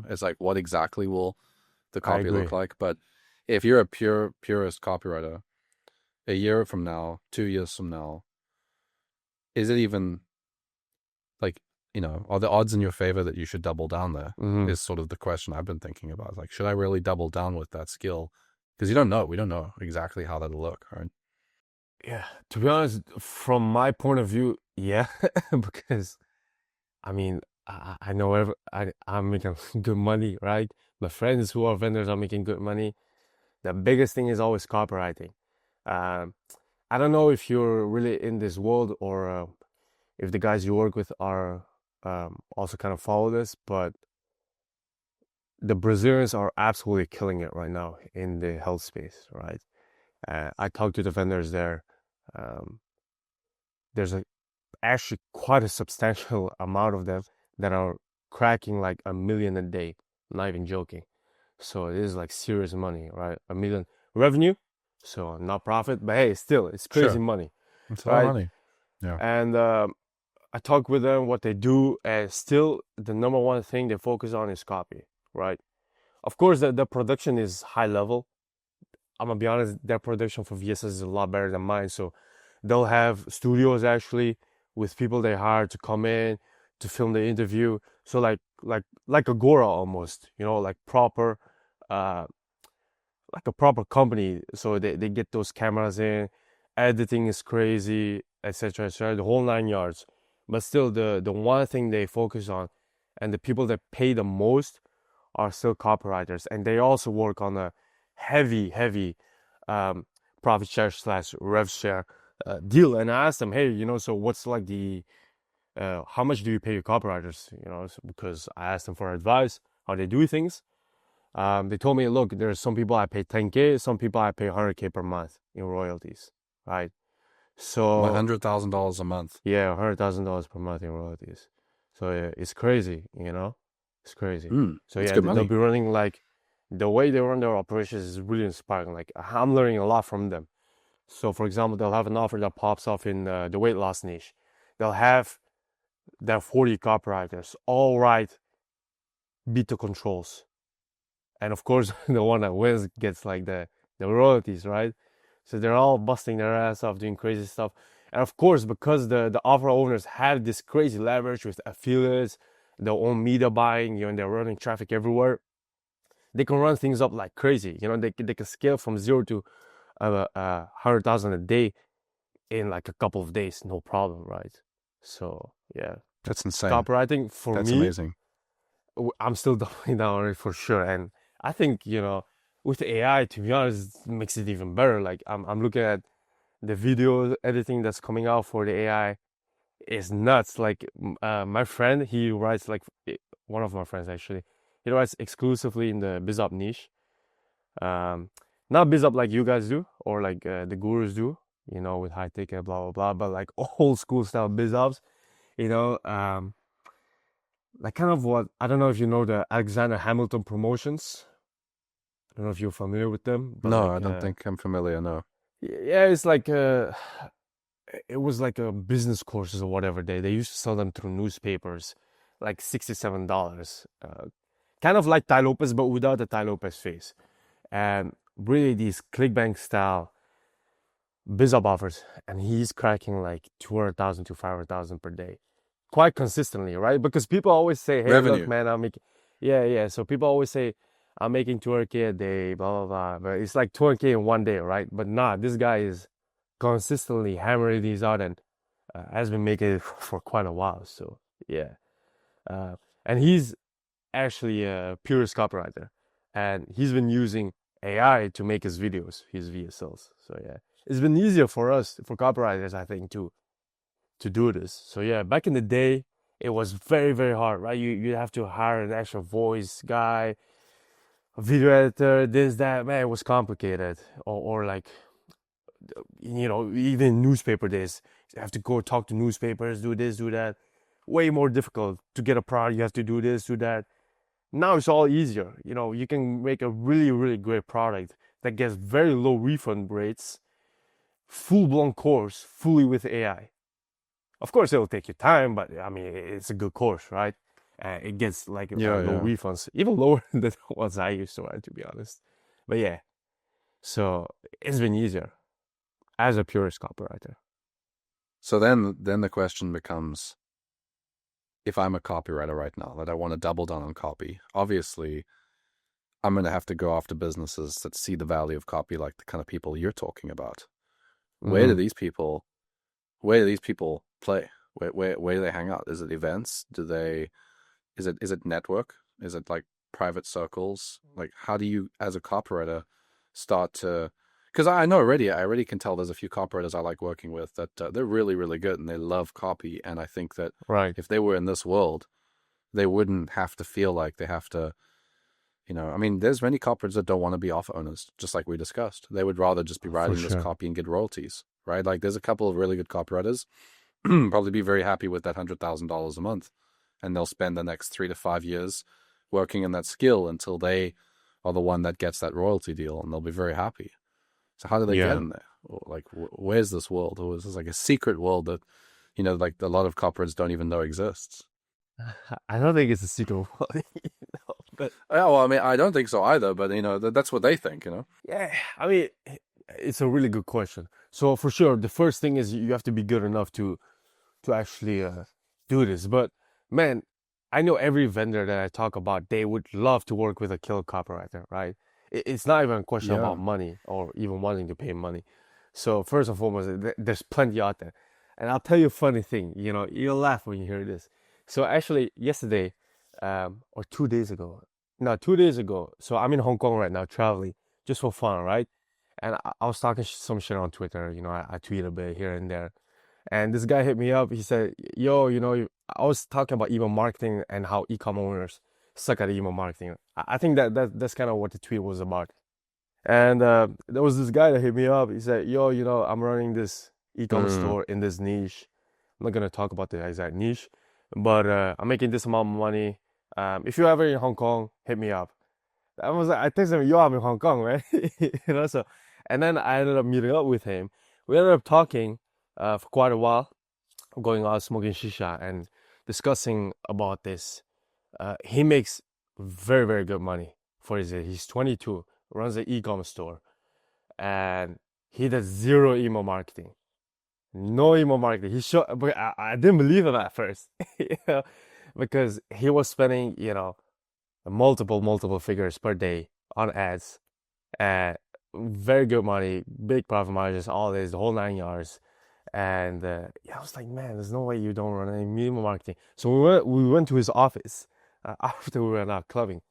Speaker 1: It's like, what exactly will the
Speaker 2: I
Speaker 1: copy
Speaker 2: agree.
Speaker 1: look like? But if you're a purist copywriter, a year from now, 2 years from now, is it even like, are the odds in your favor that you should double down there?
Speaker 2: Hmm.
Speaker 1: Is sort of the question I've been thinking about. Like, should I really double down with that skill? Because you don't know. We don't know exactly how that'll look, right?
Speaker 2: Yeah. To be honest, from my point of view, yeah, because I mean, I know I'm making good money, right? My friends who are vendors are making good money. The biggest thing is always copywriting. Um, I don't know if you're really in this world or if the guys you work with are also kind of follow this, but the Brazilians are absolutely killing it right now in the health space, right? I talked to the vendors there. Um, there's actually quite a substantial amount of them that are cracking like 1 million a day, not even joking. So it is like serious money, right? 1 million revenue, so not profit, but hey, still, it's crazy
Speaker 1: Sure.
Speaker 2: money,
Speaker 1: It's a lot of
Speaker 2: right?
Speaker 1: money. Yeah.
Speaker 2: And I talk with them what they do, and still the number one thing they focus on is copy, right? Of course, the production is high level. I'm gonna be honest, their production for VSS is a lot better than mine. So they'll have studios actually with people they hire to come in to film the interview. So like Agora almost, like proper uh like a proper company. So they get those cameras in, editing is crazy, etc. etc. The whole 9 yards. But still the one thing they focus on and the people that pay the most are still copywriters, and they also work on a heavy um, profit share slash rev share deal. And I asked them, hey, so what's like the how much do you pay your copywriters? Because I asked them for advice how they do things. They told me, look, there's some people I pay 10K, some people I pay 100K per month in royalties, right? So
Speaker 1: $100,000 a month.
Speaker 2: yeah, $100,000 per month in royalties. So yeah, it's crazy, it's crazy. So
Speaker 1: That's
Speaker 2: yeah,
Speaker 1: good
Speaker 2: they'll
Speaker 1: money.
Speaker 2: be running like the way they run their operations is really inspiring. Like I'm learning a lot from them. So for example, they'll have an offer that pops off in the weight loss niche. They'll have their 40 copywriters all write beta controls, and of course the one that wins gets like the royalties, right? So they're all busting their ass off doing crazy stuff. And of course, because the offer owners have this crazy leverage with affiliates, their own media buying, and they're running traffic everywhere, they can run things up like crazy. They can scale from zero to 100,000 a day in like a couple of days, no problem, right? So yeah,
Speaker 1: That's insane.
Speaker 2: copywriting for
Speaker 1: That's
Speaker 2: me,
Speaker 1: amazing.
Speaker 2: I'm still doubling down on it for sure. And I think, with AI, to be honest, it makes it even better. Like I'm looking at the video editing that's coming out for the AI is nuts. Like my friend, he writes like one of my friends actually, he writes exclusively in the BizUp niche. Um, Not BizUp like you guys do or like the gurus do, with high ticket, blah blah blah, but like old school style BizUps, you know. Like kind of what I don't know if you know the Alexander Hamilton promotions. I don't know if you're familiar with them, but
Speaker 1: No, I
Speaker 2: like
Speaker 1: don't think I'm familiar. No.
Speaker 2: yeah, it's like it was like a business courses or whatever. They used to sell them through newspapers, like $67. Kind of like Tai Lopez, but without the Tai Lopez face. And really these clickbank style biz up offers, and he's cracking like 200,000 to 500,000 per day, quite consistently, right? Because people always say, "Hey, look,
Speaker 1: Revenue.
Speaker 2: man, I'm making," yeah. So people always say, "I'm making 200K a day," blah blah blah. But it's like 200K in one day, right? But nah, this guy is consistently hammering these out and has been making it for quite a while. So yeah, uh, and he's actually a purist copywriter, and he's been using AI to make his videos, his VSLs. So yeah, it's been easier for us, for copywriters, I think, to do this. So yeah, back in the day, it was very hard, right? You have to hire an actual voice guy, a video editor, this, that, man, it was complicated. Or like, even newspaper days, you have to go talk to newspapers, do this, do that. Way more difficult to get a product. You have to do this, do that. Now it's all easier. You can make a really, really great product that gets very low refund rates, full-blown course, fully with AI. Of course, it'll take you time, but I mean, it's a good course, right? It gets like
Speaker 1: Yeah,
Speaker 2: low
Speaker 1: yeah.
Speaker 2: refunds, even lower than the ones I used to run, to be honest. But yeah, so it's been easier as a purist copywriter.
Speaker 1: So then the question becomes, if I'm a copywriter right now, that I want to double down on copy, obviously I'm going to have to go after businesses that see the value of copy, like the kind of people you're talking about. Where do
Speaker 2: Mm-hmm.
Speaker 1: these people play? Where do they hang out? Is it events? Is it network? Is it like private circles? Like, how do you, as a copywriter, start to? Because I already can tell there's a few copywriters I like working with that they're really, really good and they love copy. And I think that
Speaker 2: Right,
Speaker 1: if they were in this world, they wouldn't have to feel like they have to, I mean, there's many copywriters that don't want to be author owners, just like we discussed. They would rather just be
Speaker 2: for
Speaker 1: writing this
Speaker 2: sure.
Speaker 1: copy and get royalties, right? Like, there's a couple of really good copywriters, probably be very happy with that $100,000 a month, and they'll spend the next 3 to 5 years working in that skill until they are the one that gets that royalty deal, and they'll be very happy. So how do they get
Speaker 2: Yeah.
Speaker 1: in there? Or like, where's this world? Or is this like a secret world that, like a lot of copywriters don't even know exists?
Speaker 2: I don't think it's a secret world, but
Speaker 1: Yeah, well, I mean, I don't think so either, but that's what they think.
Speaker 2: yeah, I mean, it's a really good question. So for sure, the first thing is you have to be good enough to actually do this. But man, I know every vendor that I talk about, they would love to work with a killer copywriter, right? It's not even a question about
Speaker 1: Yeah.
Speaker 2: money or even wanting to pay money. So first and foremost, there's plenty out there. And I'll tell you a funny thing, you'll laugh when you hear this. So actually yesterday, or 2 days ago, no, 2 days ago. So I'm in Hong Kong right now, traveling just for fun, right? And I was talking some shit on Twitter, I tweet a bit here and there. And this guy hit me up. He said, "Yo, I was talking about email marketing and how e-com owners suck at email marketing. I think that's kind of what the tweet was about." And there was this guy that hit me up. He said, "Yo, I'm running this e-commerce
Speaker 1: Mm.
Speaker 2: store in this niche. I'm not gonna talk about the exact niche, but I'm making this amount of money. If you're ever in Hong Kong, hit me up." I texted him, "Yo, I'm in Hong Kong, right?" So, and then I ended up meeting up with him. We ended up talking for quite a while, going out smoking shisha and discussing about this. He makes very, very good money for his age. He's 22, runs an e-commerce store, and he does zero email marketing. No email marketing. But I didn't believe him at first, you know, because he was spending, multiple figures per day on ads. And very good money, big profit margins, all this, the whole 9 yards. And yeah, I was like, man, there's no way you don't run any email marketing. So we went to his office after we went out clubbing,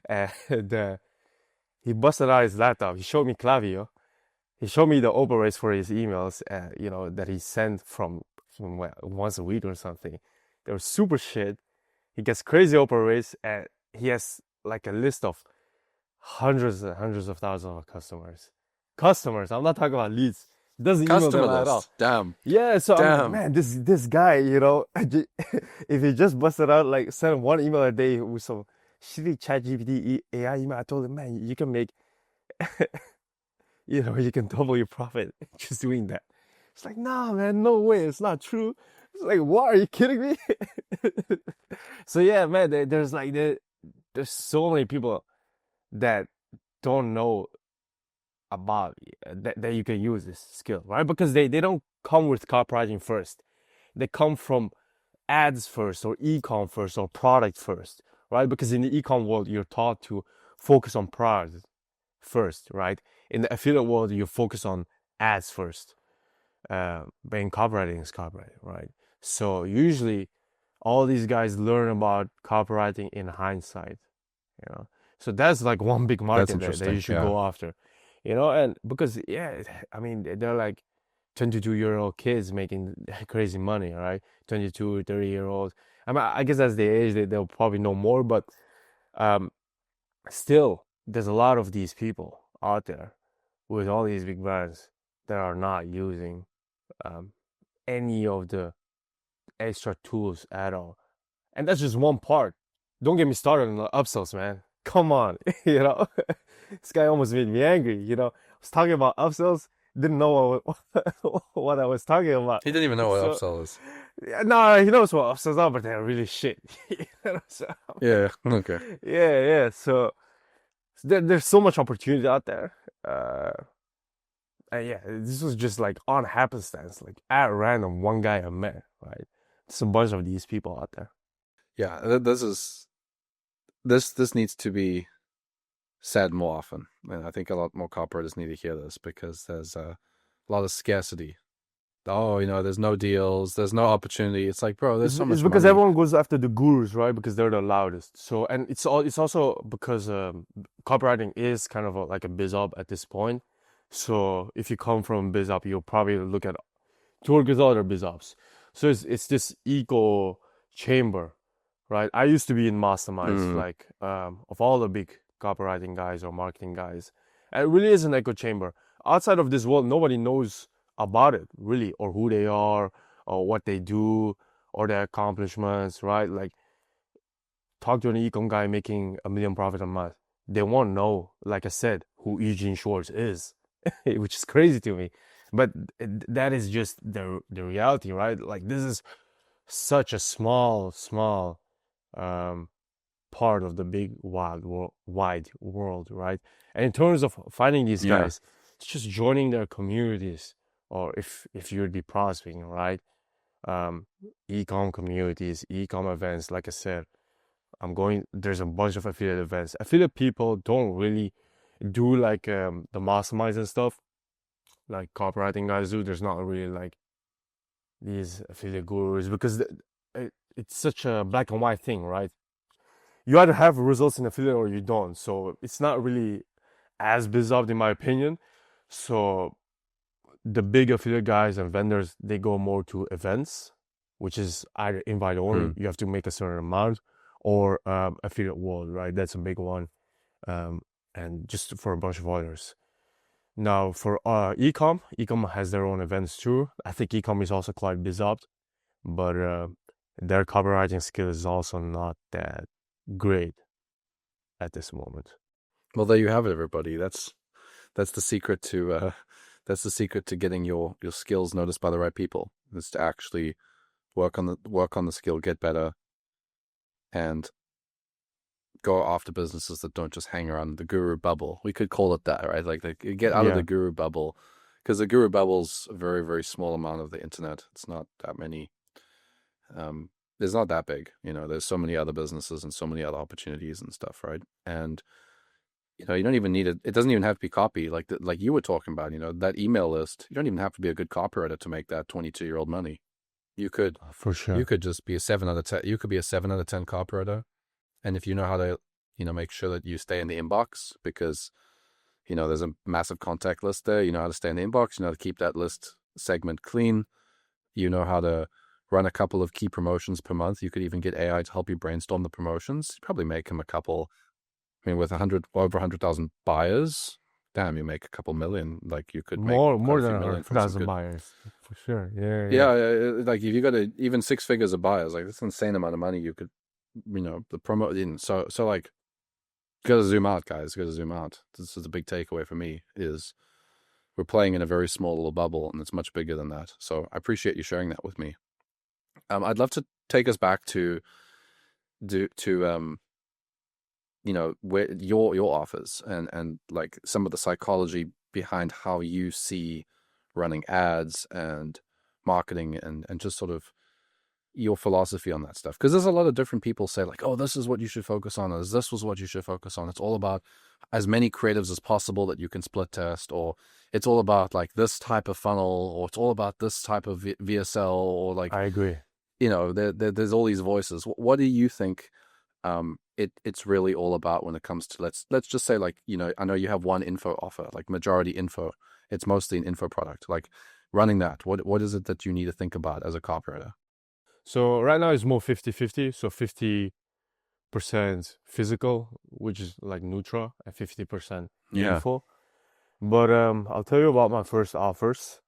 Speaker 2: and he busted out his laptop. He showed me Clavio. He showed me the open rates for his emails, that he sent from once a week or something. They were super shit. He gets crazy open rates, and he has like a list of hundreds and hundreds of thousands of customers. Customers. I'm not talking about leads. He doesn't email
Speaker 1: Customer
Speaker 2: them at all.
Speaker 1: list. Damn.
Speaker 2: Yeah, so I'm like,
Speaker 1: Damn.
Speaker 2: man, this guy, if he just busted out like send one email a day with some shitty chat GPT AI email, I told him, man, you can make, you can double your profit just doing that. It's like, nah, man, no way, it's not true. It's like, what? Are you kidding me? So yeah, man, there's so many people that don't know about that you can use this skill, right? Because they don't come with copywriting first. They come from ads first or e-com first or product first, right? Because in the e-com world, you're taught to focus on product first, right? In the affiliate world, you focus on ads first. But in copywriting is copywriting, right? So usually all these guys learn about copywriting in hindsight, you know. So that's like one big
Speaker 1: That's
Speaker 2: market that you
Speaker 1: interesting.
Speaker 2: should
Speaker 1: Yeah.
Speaker 2: go after, and because yeah, I mean they're like 22-year-old kids making crazy money, right? 22, 30-year-olds. I mean, I guess that's the age that they'll probably know more, but um, still, there's a lot of these people out there with all these big brands that are not using um, any of the extra tools at all. And that's just one part. Don't get me started on the upsells, man. Come on, you know. This guy almost made me angry, you know. I was talking about upsells, didn't know what I was talking about.
Speaker 1: He didn't even know what
Speaker 2: So,
Speaker 1: upsell is.
Speaker 2: yeah, no, he knows what upsells are, but they're really shit. You know, so,
Speaker 1: Yeah. Okay.
Speaker 2: yeah. So there's so much opportunity out there. And yeah, this was just like on happenstance, like at random, one guy I met, right? There's a bunch of these people out there.
Speaker 1: Yeah. This needs to be said more often, and I think a lot more copywriters need to hear this because there's a lot of scarcity. Oh, there's no deals, there's no opportunity. It's like, bro, there's so
Speaker 2: It's
Speaker 1: much
Speaker 2: because
Speaker 1: money.
Speaker 2: everyone goes after the gurus, right? Because they're the loudest. So, and it's also because copywriting is kind of like a biz op at this point. So, if you come from biz op, you'll probably look at to work with other biz ops. So it's this echo chamber, right? I used to be in masterminds,
Speaker 1: Mm,
Speaker 2: like of all the big copywriting guys or marketing guys. And it really is an echo chamber. Outside of this world, nobody knows about it really, or who they are, or what they do, or their accomplishments, right? Like talk to an ecom guy making $1 million profit a month. They won't know, like I said, who Eugene Schwartz is, which is crazy to me. But that is just the reality, right? Like this is such a small um, part of the big wide world, right? And in terms of finding these
Speaker 1: yeah.
Speaker 2: guys, it's just joining their communities, or if you'd be prospecting, right? Um, e-com communities, e-com events. Like I said, there's a bunch of affiliate events. Affiliate people don't really do like the masterminds and stuff like copywriting guys do. There's not really like these affiliate gurus because it's such a black and white thing, right? You either have results in affiliate or you don't. So it's not really as bizarre in my opinion. So the big affiliate guys and vendors, they go more to events, which is either invite only,
Speaker 1: Mm.
Speaker 2: you have to make a certain amount, or affiliate world, right? That's a big one. Um, and just for a bunch of others. Now for ecom has their own events too. I think ecom is also quite bizarre, but their copywriting skill is also not that great at this moment.
Speaker 1: Well, there you have it, everybody. That's the secret to getting your skills noticed by the right people. Is to actually work on the skill, get better, and go after businesses that don't just hang around the guru bubble. We could call it that, right? Like get out of the
Speaker 2: Yeah,
Speaker 1: guru bubble, because the guru bubble's a very, very small amount of the internet. It's not that many. It's not that big. There's so many other businesses and so many other opportunities and stuff, right? And you don't even need it. It doesn't even have to be copy, like you were talking about. That email list. You don't even have to be a good copywriter to make that 22-year-old money. You could
Speaker 2: for
Speaker 1: you
Speaker 2: sure.
Speaker 1: could just be a 7 out of 10. You could be a 7 out of 10 copywriter, and if you know how to, make sure that you stay in the inbox, because there's a massive contact list there. You know how to stay in the inbox. You know how to keep that list segment clean. You know how to run a couple of key promotions per month. You could even get AI to help you brainstorm the promotions. You probably make them a couple. I mean, with over 100,000 buyers, damn, you make a couple million. Like you could make quite
Speaker 2: More
Speaker 1: a few
Speaker 2: than
Speaker 1: million from some
Speaker 2: 100,000
Speaker 1: good.
Speaker 2: buyers, for sure. Yeah.
Speaker 1: Yeah, like if you got even 6 figures of buyers, like that's an insane amount of money. You could, the promo. So like, you gotta zoom out, guys. You gotta zoom out. This is a big takeaway for me. Is we're playing in a very small little bubble, and it's much bigger than that. So I appreciate you sharing that with me. I'd love to take us back to where your offers, and like some of the psychology behind how you see running ads and marketing, and just sort of your philosophy on that stuff. Because there's a lot of different people say like, oh, this is what you should focus on, or this was what you should focus on. It's all about as many creatives as possible that you can split test, or it's all about like this type of funnel, or it's all about this type of VSL, or like,
Speaker 2: I agree.
Speaker 1: there's all these voices. What do you think it's really all about when it comes to, let's just say, like, I know you have one info offer, like majority info. It's mostly an info product. Like running that, what is it that you need to think about as a copywriter?
Speaker 2: So right now it's more 50-50. So 50 physical, which is like neutral, and 50%
Speaker 1: Yeah.
Speaker 2: meaningful. But I'll tell you about my first offers.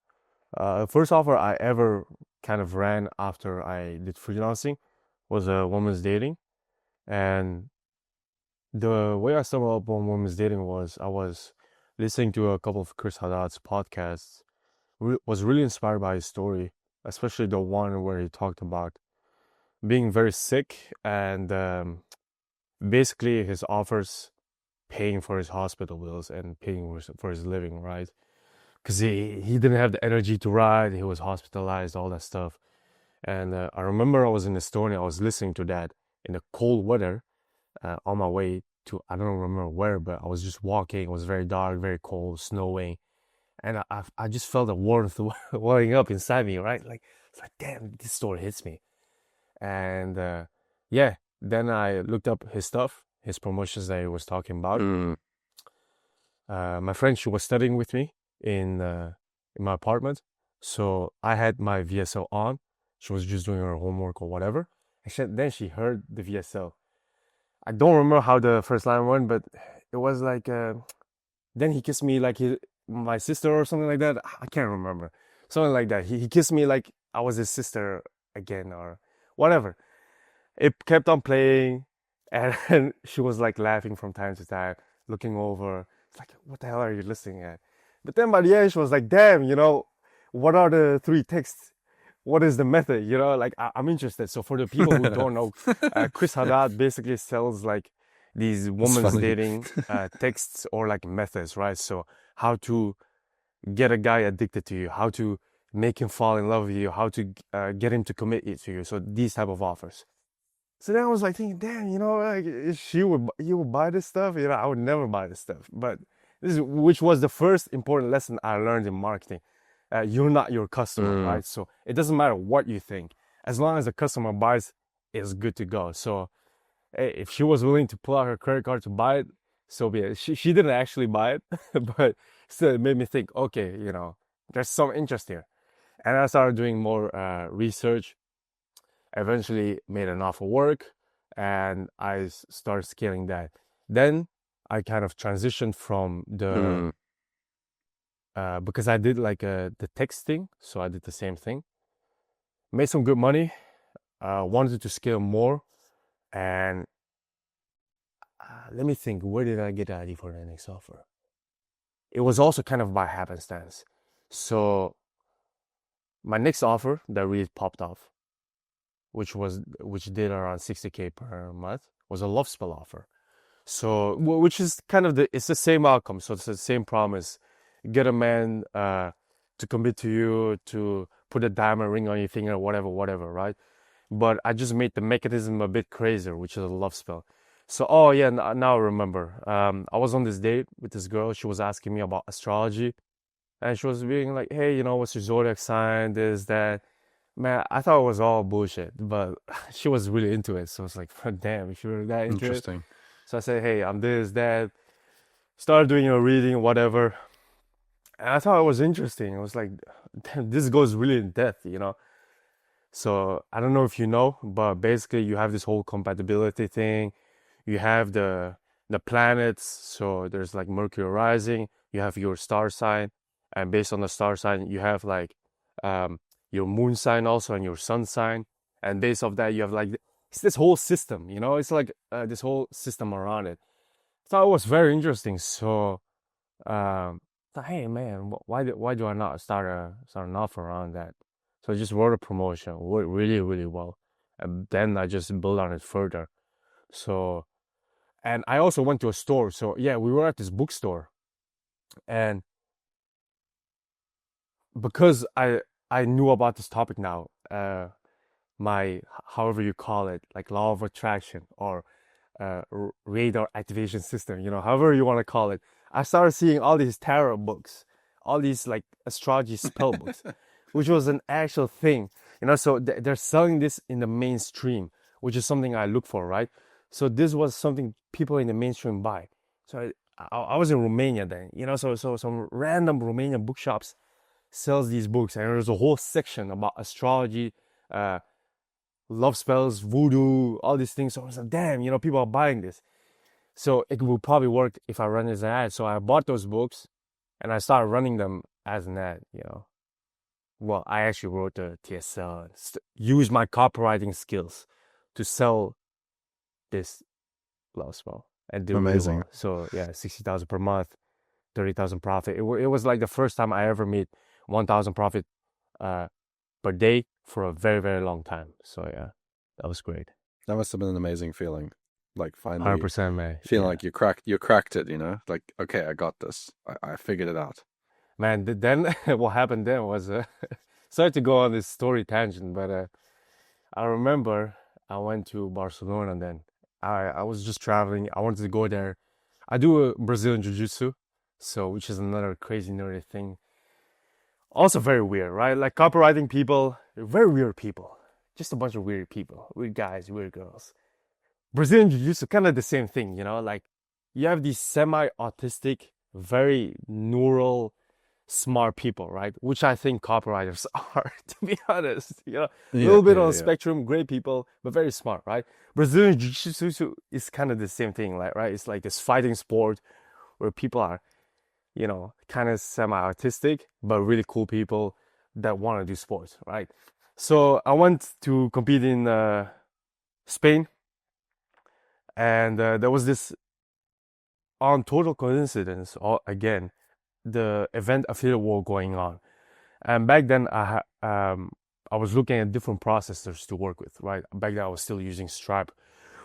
Speaker 2: The first offer I ever kind of ran after I did freelancing was a woman's dating. And the way I stumbled upon women's dating was I was listening to a couple of Chris Haddad's podcasts. Was really inspired by his story, especially the one where he talked about being very sick and basically his offers paying for his hospital bills and paying for his living, right? Because he didn't have the energy to ride, he was hospitalized, all that stuff. And I remember I was in Estonia, I was listening to that in the cold weather on my way to, I don't remember where, but I was just walking. It was very dark, very cold, snowing. And I just felt the warmth welling up inside me, right? Like, it's like, damn, this story hits me. And yeah, then I looked up his stuff, his promotions that he was talking about.
Speaker 1: Mm.
Speaker 2: My friend, she was studying with me in my apartment. So I had my VSL on. She was just doing her homework or whatever. And then she heard the VSL. I don't remember how the first line went, but it was like, then he kissed me like my sister or something like that. I can't remember. Something like that. He kissed me like I was his sister again or whatever. It kept on playing, and she was like laughing from time to time, looking over. It's like, what the hell are you listening at? But then by the end, she was like, damn, what are the three texts? What is the method? Like I'm interested. So for the people who don't know, Chris Haddad basically sells like these
Speaker 1: It's
Speaker 2: women's
Speaker 1: funny.
Speaker 2: dating texts or like methods, right? So how to get a guy addicted to you, how to make him fall in love with you, how to get him to commit it to you. So these type of offers. So then I was like thinking, damn, like if you would buy this stuff, I would never buy this stuff. But which was the first important lesson I learned in marketing. You're not your customer,
Speaker 1: Mm.
Speaker 2: right? So it doesn't matter what you think, as long as the customer buys, it's good to go. So hey, if she was willing to pull out her credit card to buy it, so be it. She didn't actually buy it, but still it made me think, okay, there's some interest here. And I started doing more research. Eventually made an offer work, and I started scaling that. Then I kind of transitioned from the
Speaker 1: Mm.
Speaker 2: because I did like the text thing, so I did the same thing. Made some good money. Wanted to scale more, and let me think. Where did I get the idea for the next offer? It was also kind of by happenstance. So my next offer that really popped off, which did around 60K per month, was a love spell offer. So which is kind of it's the same outcome. So it's the same promise. Get a man to commit to you, to put a diamond ring on your finger, whatever, right? But I just made the mechanism a bit crazier, which is a love spell. So, oh yeah, now I remember. I was on this date with this girl. She was asking me about astrology, and she was being like, "Hey, what's your zodiac sign? This, that." Man, I thought it was all bullshit, but she was really into it. So it's like, damn, if you're that into it.
Speaker 1: Interesting.
Speaker 2: So I said, hey, I'm this, that. Started doing a reading, whatever. And I thought it was interesting. It was like, damn, this goes really in depth. So I don't know if you know, but basically you have this whole compatibility thing. You have the planets. So there's like Mercury rising. You have your star sign, and based on the star sign, you have like your moon sign also and your sun sign. And based off that, you have like it's this whole system. It's like this whole system around it. So it was very interesting. So thought, hey man, why do I not start an offer around that? So I just wrote a promotion, worked really really well, and then I just built on it further. So and I also went to a store. So yeah, we were at this bookstore, and because I knew about this topic now, my however you call it, like law of attraction or radar activation system, however you want to call it. I started seeing all these tarot books, all these like astrology spell books, which was an actual thing, So they're selling this in the mainstream, which is something I look for, right? So this was something people in the mainstream buy. So I was in Romania then, So some random Romanian bookshops sells these books, and there's a whole section about astrology, love spells, voodoo, all these things. So I was like, damn, people are buying this. So it will probably work if I run as an ad. So I bought those books and I started running them as an ad. Well, I actually wrote the TSL and used my copywriting skills to sell this love spell and did really
Speaker 1: Amazing.
Speaker 2: well. So yeah, 60,000 per month, 30,000 profit. It was like the first time I ever made 1,000 profit per day for a very, very long time. So yeah, that was great.
Speaker 1: That must have been an amazing feeling. Like finally
Speaker 2: 100%, man.
Speaker 1: feeling
Speaker 2: Yeah.
Speaker 1: like you cracked it, Like, okay, I got this. I figured it out.
Speaker 2: Man, then what happened then was, sorry to go on this story tangent, but I remember I went to Barcelona then. I was just traveling. I wanted to go there. I do a Brazilian Jiu-Jitsu, so which is another crazy nerdy thing. Also very weird, right? Like copywriting people, they're very weird people. Just a bunch of weird people, weird guys, weird girls. Brazilian Jiu-Jitsu, kind of the same thing, like you have these semi-autistic, very neural, smart people, right? Which I think copywriters are, to be honest. A
Speaker 1: Yeah,
Speaker 2: little bit
Speaker 1: yeah,
Speaker 2: on the
Speaker 1: yeah.
Speaker 2: spectrum, great people, but very smart, right? Brazilian Jiu-Jitsu is kind of the same thing, like, right? It's like this fighting sport where people are, kind of semi-autistic, but really cool people that want to do sports, right? So I went to compete in Spain, and there was this, on total coincidence, again, the event affiliate war going on. And back then, I was looking at different processors to work with, right? Back then, I was still using Stripe,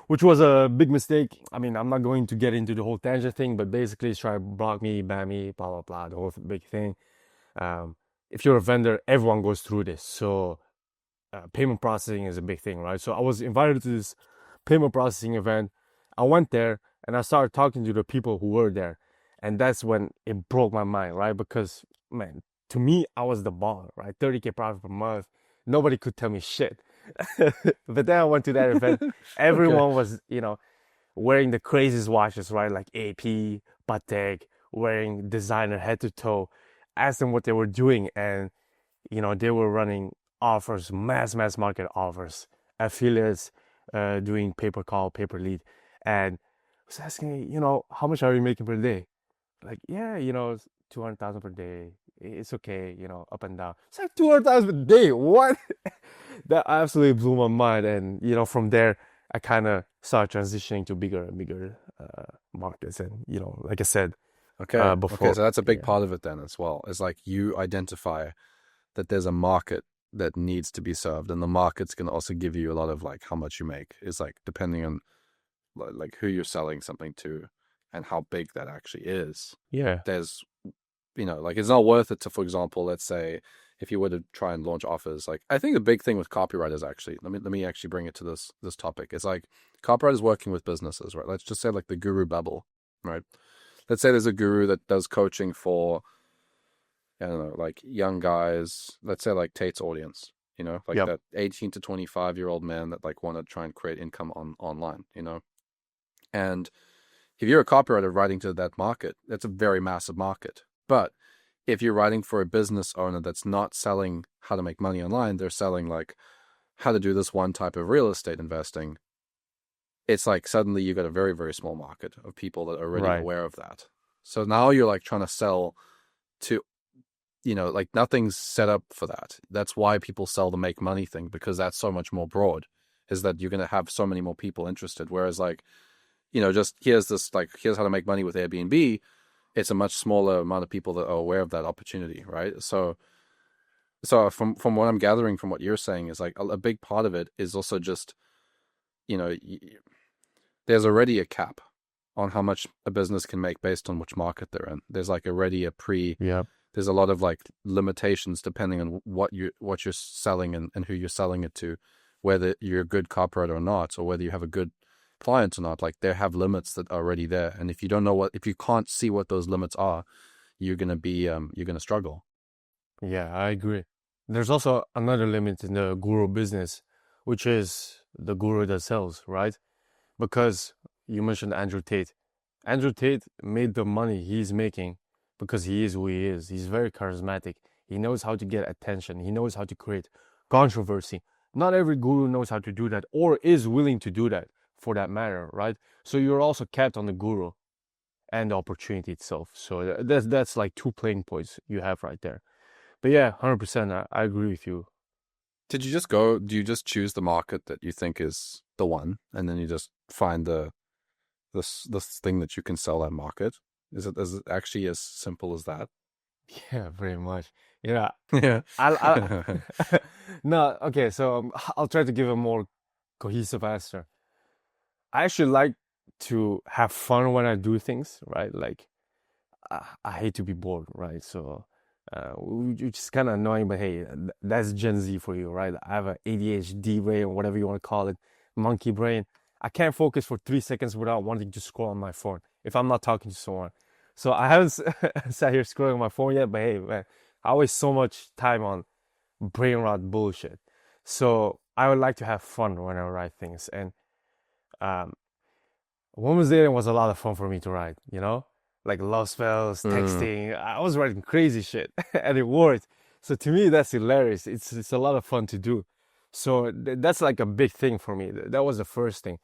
Speaker 2: which was a big mistake. I mean, I'm not going to get into the whole tangent thing, but basically, Stripe blocked me, banned me, blah, blah, blah, the whole big thing. If you're a vendor, everyone goes through this. So payment processing is a big thing, right? So I was invited to this payment processing event. I went there and I started talking to the people who were there. And that's when it broke my mind, right? Because, man, to me, I was the baller, right? 30K profit per month. Nobody could tell me shit. But then I went to that event.
Speaker 1: Okay.
Speaker 2: Everyone was, wearing the craziest watches, right? Like AP, Patek, wearing designer head to toe. Asked them what they were doing. And, they were running offers, mass market offers, affiliates, doing pay per call, pay per lead. And I was asking me, how much are you making per day? Like, yeah, it's 200,000 per day. It's okay, up and down. It's like 200,000 per day. What? That absolutely blew my mind. And, from there, I kind of started transitioning to bigger and bigger markets. And, like I said
Speaker 1: Okay. Okay.
Speaker 2: before,
Speaker 1: So that's a big
Speaker 2: yeah.
Speaker 1: part of it then as well. It's like you identify that there's a market that needs to be served, and the market's going to also give you a lot of like how much you make. Is like depending on like who you're selling something to and how big that actually is.
Speaker 2: Yeah.
Speaker 1: There's, like it's not worth it to, for example, let's say if you were to try and launch offers, like I think the big thing with copywriters actually, let me actually bring it to this topic. It's like copywriters working with businesses, right? Let's just say like the guru bubble, right? Let's say there's a guru that does coaching for, I don't know, like young guys, let's say like Tate's audience, like
Speaker 2: Yep.
Speaker 1: that 18 to 25-year-old man that like want to try and create income online, And if you're a copywriter writing to that market, that's a very massive market. But if you're writing for a business owner that's not selling how to make money online, they're selling like how to do this one type of real estate investing. It's like suddenly you've got a very, very small market of people that are already
Speaker 2: Right.
Speaker 1: aware of that. So now you're like trying to sell to, like nothing's set up for that. That's why people sell the make money thing, because that's so much more broad, is that you're going to have so many more people interested. Whereas like, just here's how to make money with Airbnb. It's a much smaller amount of people that are aware of that opportunity, right? So from what I'm gathering from what you're saying is like a big part of it is also just, you know, there's already a cap on how much a business can make based on which market they're in. There's like already
Speaker 2: Yep.
Speaker 1: there's a lot of like limitations depending on what you're selling and who you're selling it to, whether you're a good copywriter or not, or whether you have a good client or not. Like they have limits that are already there, and if you can't see what those limits are, you're gonna struggle.
Speaker 2: Yeah, I agree. There's also another limit in the guru business, which is the guru that sells, right? Because you mentioned Andrew Tate. Andrew Tate made the money he's making because he is who he is. He's very charismatic. He knows how to get attention. He knows how to create controversy. not every guru knows how to do that or is willing to do that for that matter, right? So you're also capped on the guru and the opportunity itself. So that's like two playing points you have right there. But yeah, 100%, I agree with you.
Speaker 1: Do you just choose the market that you think is the one, and then you just find this thing that you can sell that market? Is it actually as simple as that?
Speaker 2: Yeah, very much. Yeah,
Speaker 1: Yeah.
Speaker 2: I'll no, okay, so I'll try to give a more cohesive answer. I actually like to have fun when I do things, right? Like I hate to be bored, right? So which is kind of annoying, but hey, that's Gen Z for you, right? I have an ADHD brain, or whatever you want to call it, monkey brain. I can't focus for 3 seconds without wanting to scroll on my phone if I'm not talking to someone. So I haven't sat here scrolling on my phone yet, but hey, man, I waste so much time on brain rot bullshit. So I would like to have fun when I write things, and um, Women's Dating was a lot of fun for me to write, like love spells,
Speaker 1: Mm.
Speaker 2: texting. I was writing crazy shit and it worked. So to me, that's hilarious. It's a lot of fun to do. So that's like a big thing for me. That was the first thing.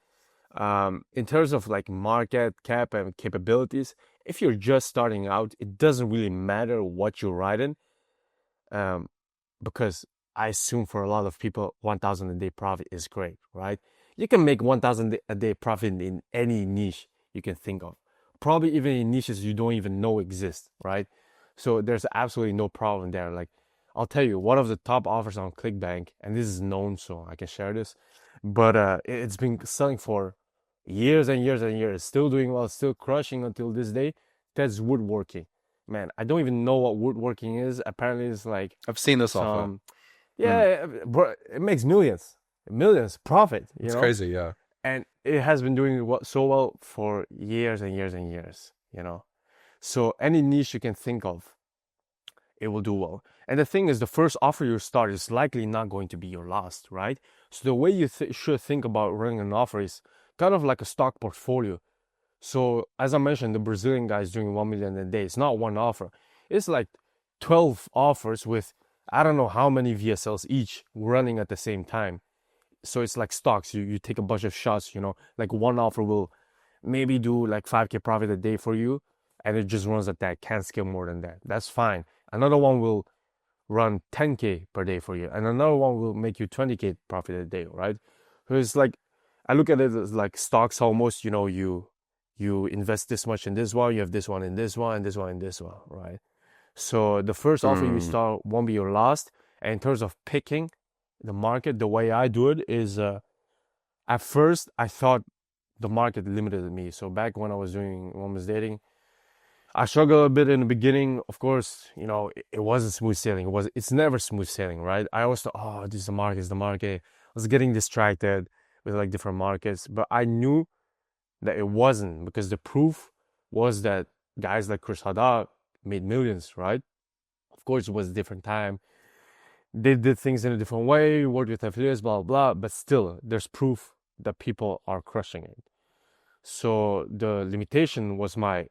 Speaker 2: In terms of like market cap and capabilities, if you're just starting out, it doesn't really matter what you're writing, um, because I assume for a lot of people, 1,000 a day profit is great, right? You can make 1,000 a day profit in any niche you can think of, probably even in niches you don't even know exist, right? So there's absolutely no problem there. Like, I'll tell you, one of the top offers on ClickBank, and this is known, so I can share this, but it's been selling for years and years and years, still doing well, still crushing until this day. That's woodworking. Man, I don't even know what woodworking is. Apparently, it's like
Speaker 1: I've seen this offer.
Speaker 2: some,
Speaker 1: Mm.
Speaker 2: yeah, bro, it makes millions profit,
Speaker 1: It's crazy, yeah.
Speaker 2: and it has been doing so well for years and years and years. So any niche you can think of, it will do well. And the thing is, the first offer you start is likely not going to be your last, right? So the way you should think about running an offer is kind of like a stock portfolio. So as I mentioned, the Brazilian guy is doing 1 million a day. It's not one offer. It's like 12 offers with I don't know how many VSLs each running at the same time. So it's like stocks. You take a bunch of shots, like one offer will maybe do like 5K profit a day for you, and it just runs at that, can't scale more than that. That's fine. Another one will run 10K per day for you, and another one will make you 20K profit a day, right? So it's like, I look at it as like stocks almost, you invest this much in this one, you have this one in this one, and this one in this one, right? So the first offer you
Speaker 1: Mm.
Speaker 2: start won't be your last. And in terms of picking the market, the way I do it is, at first I thought the market limited me. So back when I was doing women's dating, I struggled a bit in the beginning. Of course, it wasn't smooth sailing. It's never smooth sailing, right? I always thought, oh, this is the market, it's the market. I was getting distracted with like different markets, but I knew that it wasn't, because the proof was that guys like Chris Haddad made millions, right? Of course, it was a different time. They did things in a different way, worked with affiliates, blah, blah, but still, there's proof that people are crushing it. So the limitation was my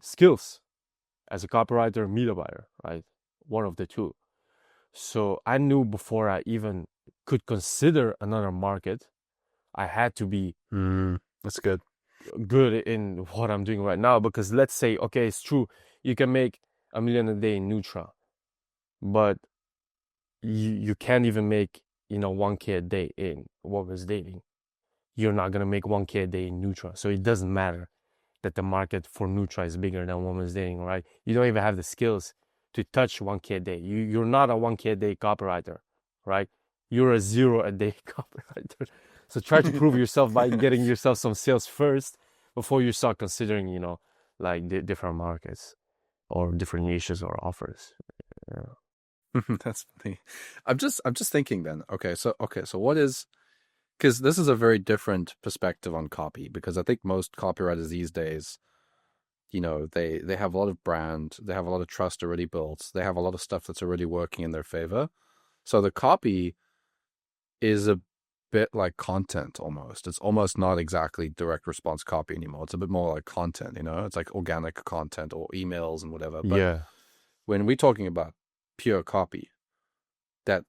Speaker 2: skills as a copywriter, media buyer, right? One of the two. So I knew before I even could consider another market, I had to be
Speaker 1: Mm. That's good.
Speaker 2: good in what I'm doing right now. Because let's say, okay, it's true, you can make 1 million a day in Nutra, but you can't even make 1K a day in women's dating. You're not gonna make 1K a day in Nutra, so it doesn't matter that the market for Nutra is bigger than women's dating, right? You don't even have the skills to touch 1K a day. You're not a 1K a day copywriter, right? You're a 0 a day copywriter. So try to prove yourself by getting yourself some sales first before you start considering, like different markets or different niches or offers. Yeah.
Speaker 1: That's funny. I'm just thinking then. Okay, so what is, because this is a very different perspective on copy, because I think most copywriters these days, they have a lot of brand, they have a lot of trust already built, they have a lot of stuff that's already working in their favor. So the copy is a bit like content almost. It's almost not exactly direct response copy anymore. It's a bit more like content, It's like organic content or emails and whatever. But
Speaker 2: Yeah.
Speaker 1: when we're talking about pure copy, that,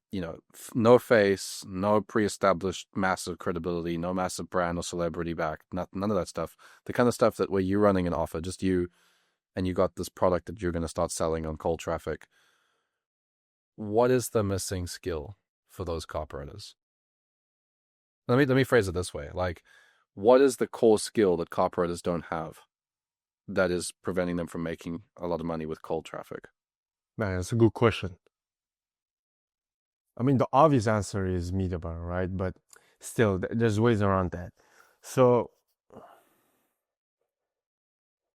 Speaker 1: no face, no pre-established massive credibility, no massive brand or celebrity back, none of that stuff. The kind of stuff that where you're running an offer, just you, and you got this product that you're going to start selling on cold traffic. What is the missing skill for those copywriters? Let me phrase it this way. Like, what is the core skill that copywriters don't have that is preventing them from making a lot of money with cold traffic?
Speaker 2: Man, that's a good question. I mean, the obvious answer is media buyer, right? But still, there's ways around that. So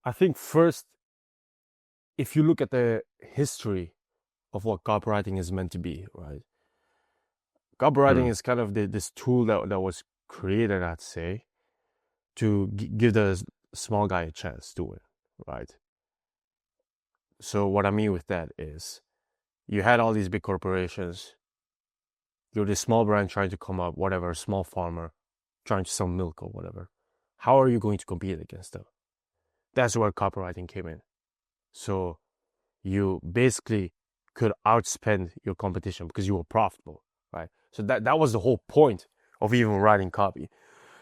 Speaker 2: I think first, if you look at the history of what copywriting is meant to be, right? Copywriting is kind of this tool that was created, I'd say, to give the small guy a chance to win, right? So what I mean with that is, you had all these big corporations, you're this small brand trying to come up, whatever, small farmer trying to sell milk or whatever. How are you going to compete against them? That's where copywriting came in. So you basically could outspend your competition because you were profitable, right? So that was the whole point of even writing copy.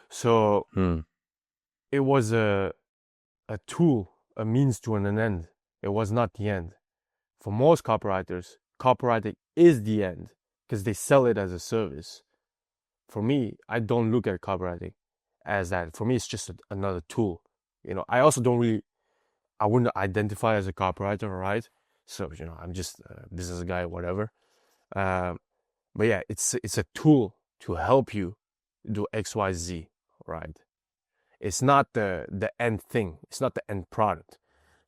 Speaker 2: So it was a tool, a means to an end. It was not the end. For most copywriters, copywriting is the end because they sell it as a service. For me, I don't look at copywriting as that. For me, it's just another tool. I also I wouldn't identify as a copywriter, right? So, I'm just a business guy, whatever. But yeah, it's a tool to help you do X, Y, Z, right? It's not the end thing. It's not the end product.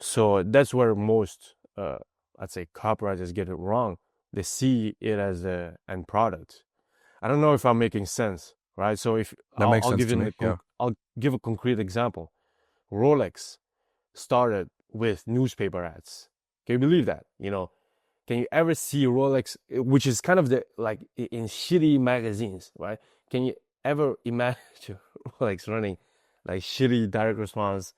Speaker 2: So that's where most, I'd say, copywriters get it wrong. They see it as an end product. I don't know if I'm making sense, right? So if I'll give a concrete example. Rolex started with newspaper ads. Can you believe that? Can you ever see Rolex, which is kind of in shitty magazines, right? Can you ever imagine Rolex running like shitty direct response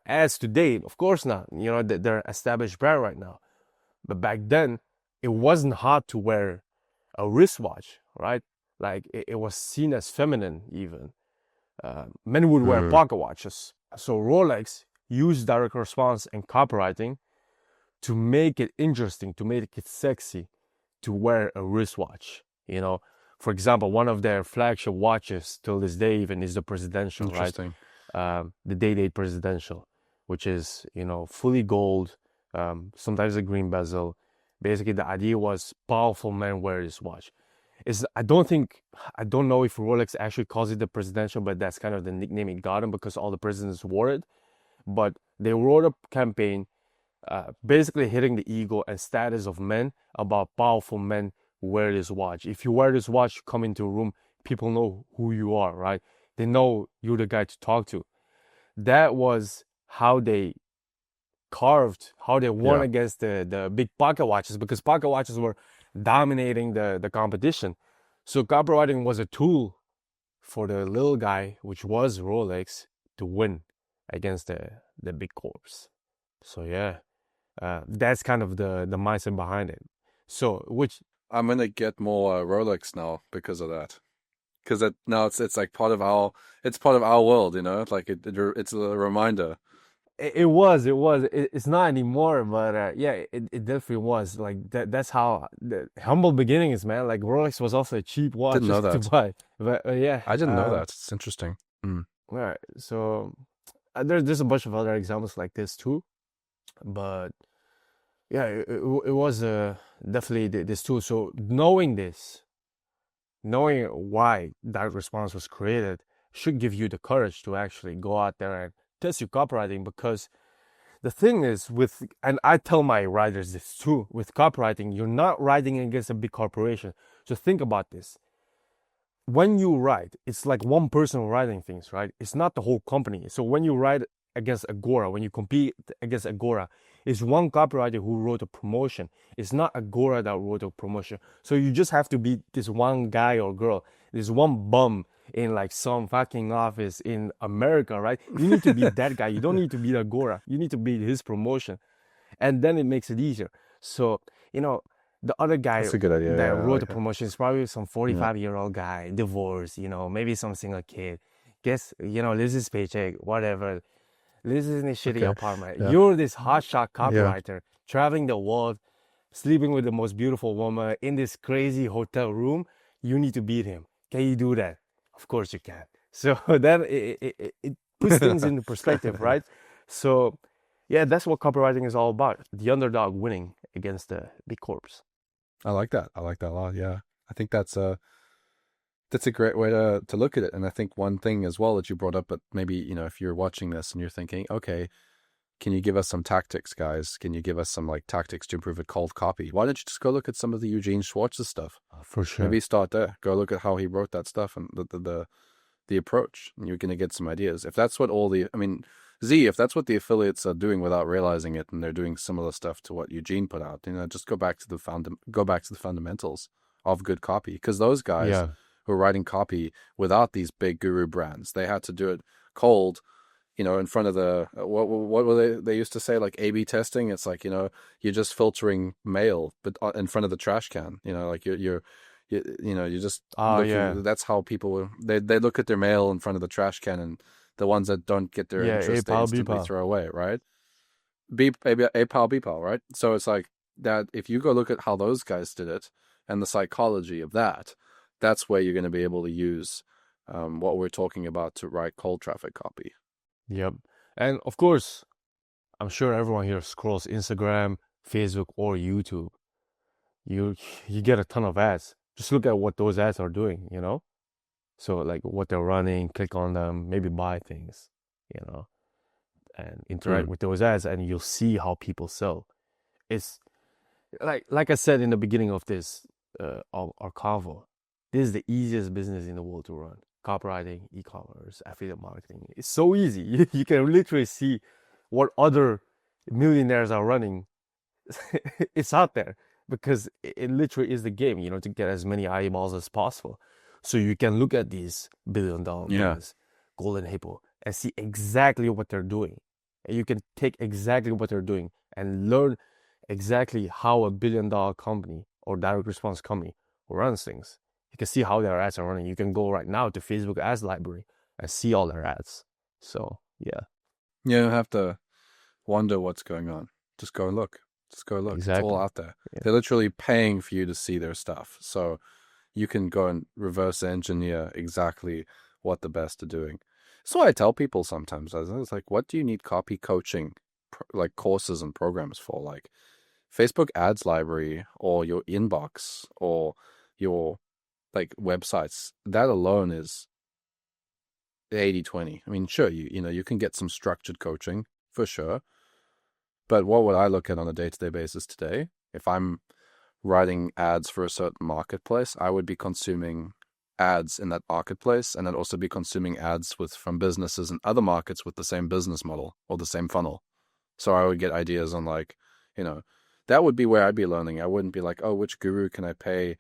Speaker 2: ads today? Of course not. They're an established brand right now. But back then, it wasn't hot to wear a wristwatch, right? Like it was seen as feminine even. Men would wear pocket watches. So Rolex used direct response and copywriting to make it interesting, to make it sexy to wear a wristwatch. For example, one of their flagship watches till this day even is the presidential, right? The Day-Date presidential, which is, fully gold, sometimes a green bezel. Basically, the idea was powerful men wear this watch. I don't know if Rolex actually calls it the presidential, but that's kind of the nickname it got them because all the presidents wore it. But they wrote a campaign basically hitting the ego and status of men about powerful men who wear this watch. If you wear this watch, you come into a room, people know who you are, right? They know you're the guy to talk to. That was how they won against the big pocket watches, because pocket watches were dominating the competition. So copywriting was a tool for the little guy, which was Rolex, to win against the big corps. So yeah, that's kind of the mindset behind it. So
Speaker 1: I'm gonna get more Rolex now because of that. Because now it's like part of our world, Like it's a reminder.
Speaker 2: It was. It's not anymore, but yeah, it definitely was. Like that's how the humble beginnings, man. Like Rolex was also a cheap watch
Speaker 1: Didn't know that.
Speaker 2: to buy, but yeah,
Speaker 1: I didn't know that. It's interesting.
Speaker 2: All right, so there's a bunch of other examples like this too, but yeah, it was definitely this tool. So knowing why direct response was created should give you the courage to actually go out there and test your copywriting. Because the thing is and I tell my writers this too, with copywriting, you're not writing against a big corporation. So think about this. When you write, it's like one person writing things, right? It's not the whole company. So when you write against Agora, when you compete against Agora, it's one copywriter who wrote a promotion. It's not Agora that wrote a promotion. So you just have to be this one guy or girl, this one bum in like some fucking office in America, right? You need to be that guy. You don't need to be Agora. You need to be his promotion. And then it makes it easier. So, The other guy
Speaker 1: That's a good idea.
Speaker 2: that
Speaker 1: Yeah, I
Speaker 2: wrote the
Speaker 1: like it.
Speaker 2: promotion is probably some
Speaker 1: Yeah.
Speaker 2: 45-year-old guy, divorced, maybe some single kid. Guess, lives his paycheck, whatever. Lives in a shitty
Speaker 1: Okay.
Speaker 2: apartment.
Speaker 1: Yeah.
Speaker 2: You're this hotshot
Speaker 1: Yeah.
Speaker 2: copywriter, traveling the world, sleeping with the most beautiful woman in this crazy hotel room. You need to beat him. Can you do that? Of course you can. So then it puts things into perspective, right? So yeah, that's what copywriting is all about. The underdog winning against the big corps.
Speaker 1: I like that. I like that a lot. Yeah. I think that's a great way to look at it. And I think one thing as well that you brought up, but maybe, if you're watching this and you're thinking, okay, can you give us some tactics, guys? Can you give us some like tactics to improve a cold copy? Why don't you just go look at some of the Eugene Schwartz's stuff?
Speaker 2: For sure.
Speaker 1: Maybe start there. Go look at how he wrote that stuff and the approach, and you're going to get some ideas. If that's what if that's what the affiliates are doing without realizing it, and they're doing similar stuff to what Eugene put out, just go back to the fundamentals of good copy, because those guys
Speaker 2: Yeah.
Speaker 1: who are writing copy without these big guru brands, they had to do it cold, in front of the what were they used to say, like A/B testing. It's like, you're just filtering mail, but in front of the trash can. Like you're just looking.
Speaker 2: Yeah.
Speaker 1: That's how people they look at their mail in front of the trash can, and the ones that don't get their interest, they instantly throw away, right? A pal, B pal, right? So it's like that. If you go look at how those guys did it and the psychology of that, that's where you're going to be able to use what we're talking about to write cold traffic copy.
Speaker 2: Yep. And of course, I'm sure everyone here scrolls Instagram, Facebook, or YouTube. You get a ton of ads. Just look at what those ads are doing, So like what they're running, click on them, maybe buy things, and interact with those ads, and you'll see how people sell. It's like I said in the beginning of this our convo, this is the easiest business in the world to run. Copywriting, e-commerce, affiliate marketing. It's so easy. You can literally see what other millionaires are running. It's out there because it literally is the game, to get as many eyeballs as possible. So you can look at these billion-dollar brands, Golden Hippo, and see exactly what they're doing. And you can take exactly what they're doing and learn exactly how a billion-dollar company or direct response company runs things. You can see how their ads are running. You can go right now to Facebook ads library and see all their ads. So yeah.
Speaker 1: You don't have to wonder what's going on. Just go and look. Exactly. It's all out there. Yeah. They're literally paying for you to see their stuff. So you can go and reverse engineer exactly what the best are doing. So I tell people sometimes, it's like, what do you need copy coaching, like courses and programs for? Like Facebook ads library or your inbox or your like websites, that alone is 80-20. I mean, sure, you can get some structured coaching for sure. But what would I look at on a day-to-day basis today? If I'm writing ads for a certain marketplace, I would be consuming ads in that marketplace, and I'd also be consuming ads from businesses in other markets with the same business model or the same funnel. So I would get ideas on that would be where I'd be learning. I wouldn't be like, oh, which guru can I pay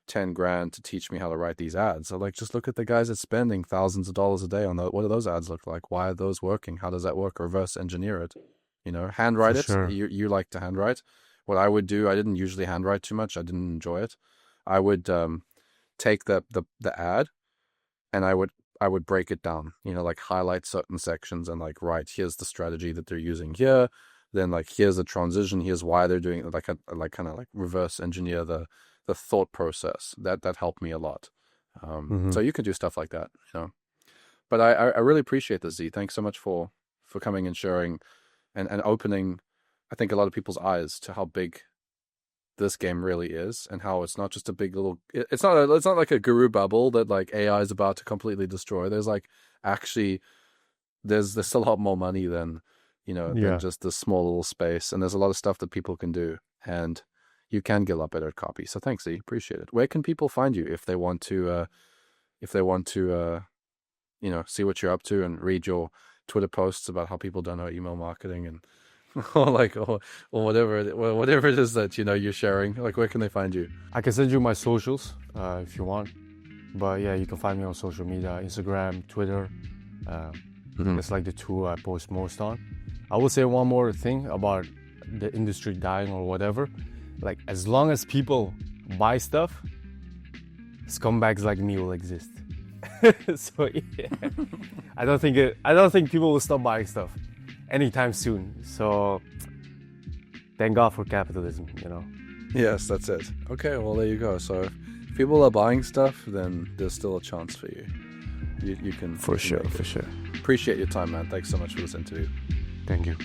Speaker 1: 10 grand to teach me how to write these ads? So like, just look at the guys that's spending thousands of dollars a day on what do those ads look like? Why are those working? How does that work? Reverse engineer it, handwrite it. Sure. You like to handwrite. What I would do, I didn't usually handwrite too much. I didn't enjoy it. I would take the ad and I would break it down, like highlight certain sections and like, right, here's the strategy that they're using here. Then like, here's the transition. Here's why they're doing it. Like kind of like reverse engineer the thought process. That helped me a lot. So you can do stuff like that, But I really appreciate this, Z. Thanks so much for coming and sharing and opening, I think, a lot of people's eyes to how big this game really is, and how it's not just a big little. It's not like a guru bubble that like AI is about to completely destroy. There's like actually there's a lot more money than than just this small little space, and there's a lot of stuff that people can do, and you can get a lot better at copy. So thanks, Z. Appreciate it. Where can people find you if they want to see what you're up to and read your Twitter posts about how people don't know email marketing and or whatever it is that you're sharing? Like, where can they find you?
Speaker 2: I can send you my socials if you want. But yeah, you can find me on social media, Instagram, Twitter. It's like the two I post most on. I will say one more thing about the industry dying or whatever. like as long as people buy stuff, scumbags like me will exist. So yeah, I don't think people will stop buying stuff anytime soon. So thank God for capitalism, you know.
Speaker 1: Yes, that's it. Okay, well, there you go. So if people are buying stuff, then there's still a chance for you. You can
Speaker 2: For
Speaker 1: you can
Speaker 2: sure,
Speaker 1: make it.
Speaker 2: for sure.
Speaker 1: Appreciate your time, man. Thanks so much for this interview.
Speaker 2: Thank you.